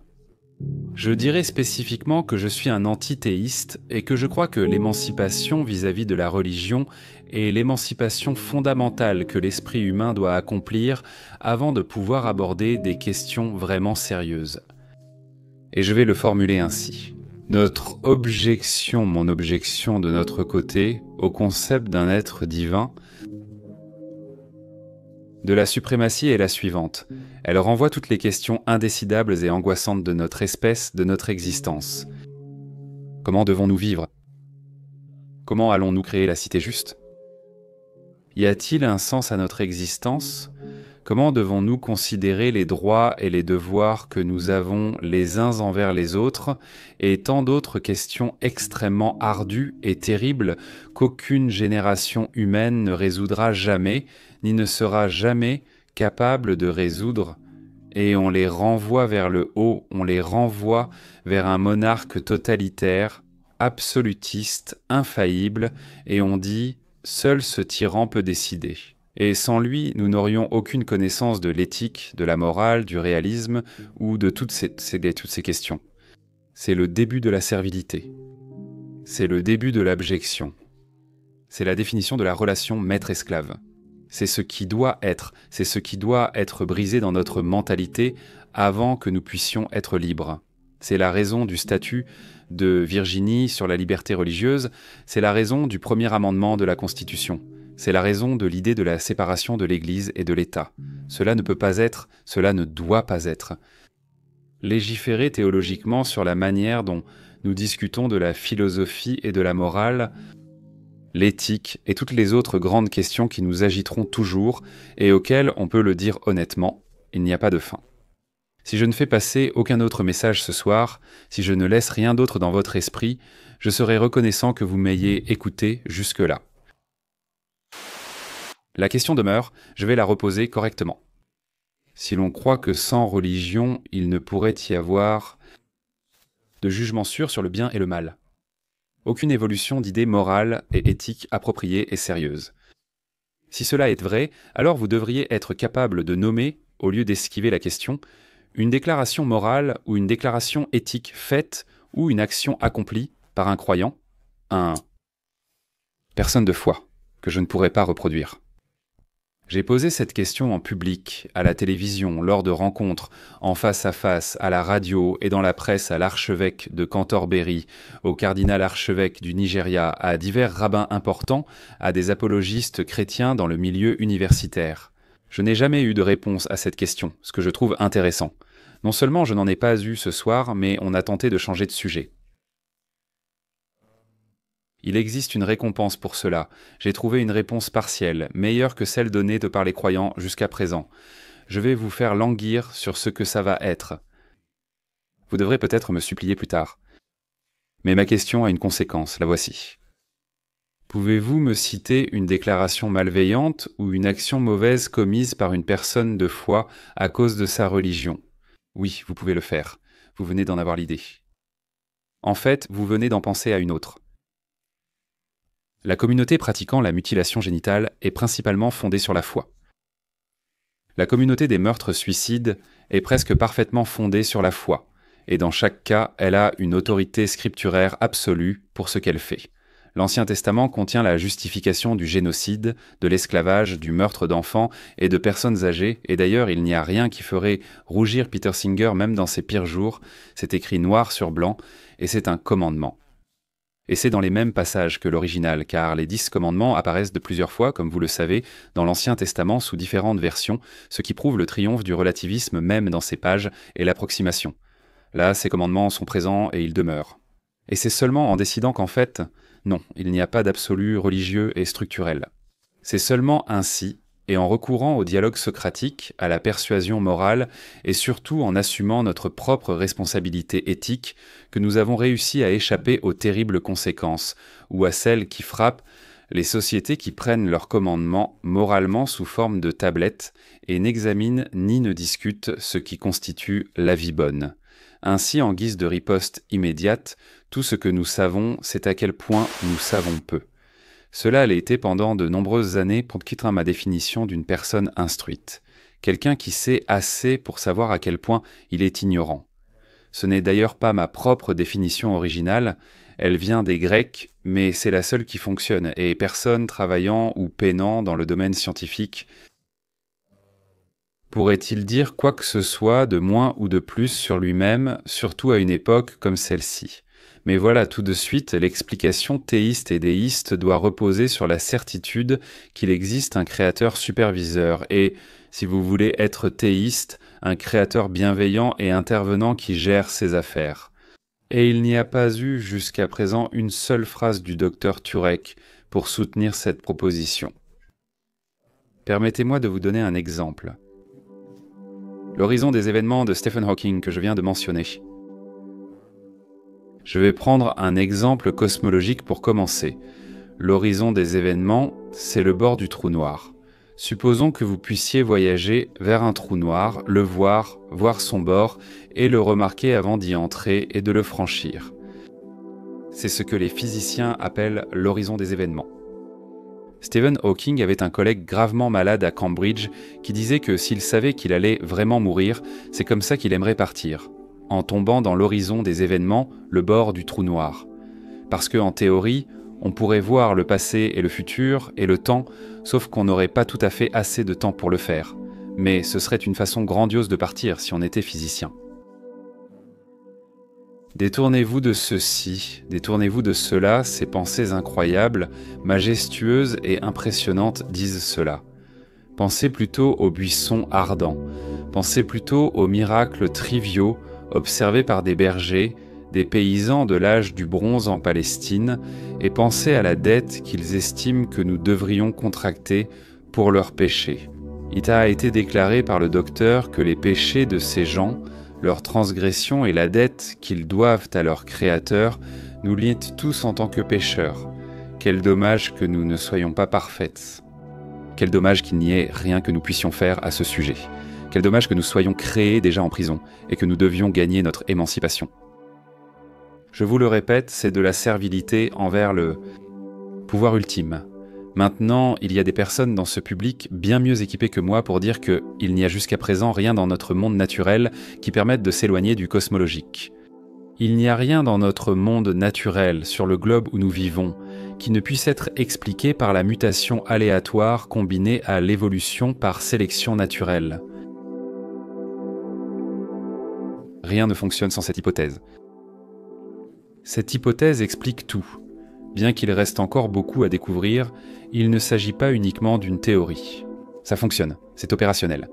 Je dirais spécifiquement que je suis un antithéiste et que je crois que l'émancipation vis-à-vis de la religion est l'émancipation fondamentale que l'esprit humain doit accomplir avant de pouvoir aborder des questions vraiment sérieuses. Et je vais le formuler ainsi. Notre objection, mon objection de notre côté, au concept d'un être divin, de la suprématie est la suivante. Elle renvoie toutes les questions indécidables et angoissantes de notre espèce, de notre existence. Comment devons-nous vivre? Comment allons-nous créer la cité juste? Y a-t-il un sens à notre existence? Comment devons-nous considérer les droits et les devoirs que nous avons les uns envers les autres, et tant d'autres questions extrêmement ardues et terribles qu'aucune génération humaine ne résoudra jamais, ni ne sera jamais capable de résoudre, et on les renvoie vers le haut, on les renvoie vers un monarque totalitaire, absolutiste, infaillible, et on dit « seul ce tyran peut décider ». Et sans lui, nous n'aurions aucune connaissance de l'éthique, de la morale, du réalisme ou de toutes ces questions. C'est le début de la servilité. C'est le début de l'abjection. C'est la définition de la relation maître-esclave. C'est ce qui doit être brisé dans notre mentalité avant que nous puissions être libres. C'est la raison du statut de Virginie sur la liberté religieuse, c'est la raison du premier amendement de la Constitution. C'est la raison de l'idée de la séparation de l'Église et de l'État. Cela ne peut pas être, cela ne doit pas être. Légiférer théologiquement sur la manière dont nous discutons de la philosophie et de la morale, l'éthique et toutes les autres grandes questions qui nous agiteront toujours et auxquelles, on peut le dire honnêtement, il n'y a pas de fin. Si je ne fais passer aucun autre message ce soir, si je ne laisse rien d'autre dans votre esprit, je serai reconnaissant que vous m'ayez écouté jusque-là. La question demeure, je vais la reposer correctement. Si l'on croit que sans religion, il ne pourrait y avoir de jugement sûr sur le bien et le mal, aucune évolution d'idées morales et éthiques appropriées et sérieuses. Si cela est vrai, alors vous devriez être capable de nommer, au lieu d'esquiver la question, une déclaration morale ou une déclaration éthique faite ou une action accomplie par un croyant, un personne de foi, que je ne pourrais pas reproduire. J'ai posé cette question en public, à la télévision, lors de rencontres, en face à face, à la radio et dans la presse à l'archevêque de Canterbury, au cardinal archevêque du Nigeria, à divers rabbins importants, à des apologistes chrétiens dans le milieu universitaire. Je n'ai jamais eu de réponse à cette question, ce que je trouve intéressant. Non seulement je n'en ai pas eu ce soir, mais on a tenté de changer de sujet. Il existe une récompense pour cela. J'ai trouvé une réponse partielle, meilleure que celle donnée de par les croyants jusqu'à présent. Je vais vous faire languir sur ce que ça va être. Vous devrez peut-être me supplier plus tard. Mais ma question a une conséquence, la voici. Pouvez-vous me citer une déclaration malveillante ou une action mauvaise commise par une personne de foi à cause de sa religion? Oui, vous pouvez le faire. Vous venez d'en avoir l'idée. En fait, vous venez d'en penser à une autre. La communauté pratiquant la mutilation génitale est principalement fondée sur la foi. La communauté des meurtres-suicides est presque parfaitement fondée sur la foi, et dans chaque cas, elle a une autorité scripturaire absolue pour ce qu'elle fait. L'Ancien Testament contient la justification du génocide, de l'esclavage, du meurtre d'enfants et de personnes âgées, et d'ailleurs il n'y a rien qui ferait rougir Peter Singer même dans ses pires jours, c'est écrit noir sur blanc, et c'est un commandement. Et c'est dans les mêmes passages que l'original, car les 10 commandements apparaissent de plusieurs fois, comme vous le savez, dans l'Ancien Testament sous différentes versions, ce qui prouve le triomphe du relativisme même dans ces pages et l'approximation. Là, ces commandements sont présents et ils demeurent. Et c'est seulement en décidant qu'en fait, non, il n'y a pas d'absolu religieux et structurel. C'est seulement ainsi, et en recourant au dialogue socratique, à la persuasion morale, et surtout en assumant notre propre responsabilité éthique, que nous avons réussi à échapper aux terribles conséquences, ou à celles qui frappent les sociétés qui prennent leurs commandements moralement sous forme de tablettes et n'examinent ni ne discutent ce qui constitue la vie bonne. Ainsi, en guise de riposte immédiate, tout ce que nous savons, c'est à quel point nous savons peu. Cela l'a été pendant de nombreuses années pour quitter ma définition d'une personne instruite. Quelqu'un qui sait assez pour savoir à quel point il est ignorant. Ce n'est d'ailleurs pas ma propre définition originale, elle vient des Grecs, mais c'est la seule qui fonctionne, et personne travaillant ou peinant dans le domaine scientifique pourrait-il dire quoi que ce soit de moins ou de plus sur lui-même, surtout à une époque comme celle-ci. Mais voilà tout de suite, l'explication théiste et déiste doit reposer sur la certitude qu'il existe un créateur superviseur et, si vous voulez être théiste, un créateur bienveillant et intervenant qui gère ses affaires. Et il n'y a pas eu jusqu'à présent une seule phrase du docteur Turek pour soutenir cette proposition. Permettez-moi de vous donner un exemple. L'horizon des événements de Stephen Hawking que je viens de mentionner. Je vais prendre un exemple cosmologique pour commencer. L'horizon des événements, c'est le bord du trou noir. Supposons que vous puissiez voyager vers un trou noir, le voir son bord et le remarquer avant d'y entrer et de le franchir. C'est ce que les physiciens appellent l'horizon des événements. Stephen Hawking avait un collègue gravement malade à Cambridge qui disait que s'il savait qu'il allait vraiment mourir, c'est comme ça qu'il aimerait partir, en tombant dans l'horizon des événements, le bord du trou noir. Parce que, en théorie, on pourrait voir le passé et le futur et le temps, sauf qu'on n'aurait pas tout à fait assez de temps pour le faire. Mais ce serait une façon grandiose de partir si on était physicien. Détournez-vous de ceci, détournez-vous de cela, ces pensées incroyables, majestueuses et impressionnantes disent cela. Pensez plutôt aux buissons ardents, pensez plutôt aux miracles triviaux observés par des bergers, des paysans de l'âge du bronze en Palestine, et pensez à la dette qu'ils estiment que nous devrions contracter pour leurs péchés. Il a été déclaré par le docteur que les péchés de ces gens, leurs transgressions et la dette qu'ils doivent à leur Créateur nous lient tous en tant que pécheurs. Quel dommage que nous ne soyons pas parfaites. Quel dommage qu'il n'y ait rien que nous puissions faire à ce sujet. Quel dommage que nous soyons créés déjà en prison et que nous devions gagner notre émancipation. Je vous le répète, c'est de la servilité envers le pouvoir ultime. Maintenant, il y a des personnes dans ce public bien mieux équipées que moi pour dire qu'il n'y a jusqu'à présent rien dans notre monde naturel qui permette de s'éloigner du cosmologique. Il n'y a rien dans notre monde naturel, sur le globe où nous vivons, qui ne puisse être expliqué par la mutation aléatoire combinée à l'évolution par sélection naturelle. Rien ne fonctionne sans cette hypothèse. Cette hypothèse explique tout. Bien qu'il reste encore beaucoup à découvrir, il ne s'agit pas uniquement d'une théorie. Ça fonctionne, c'est opérationnel.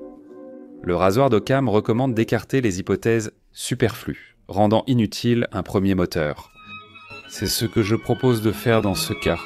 Le rasoir d'Occam recommande d'écarter les hypothèses superflues, rendant inutile un premier moteur. C'est ce que je propose de faire dans ce cas.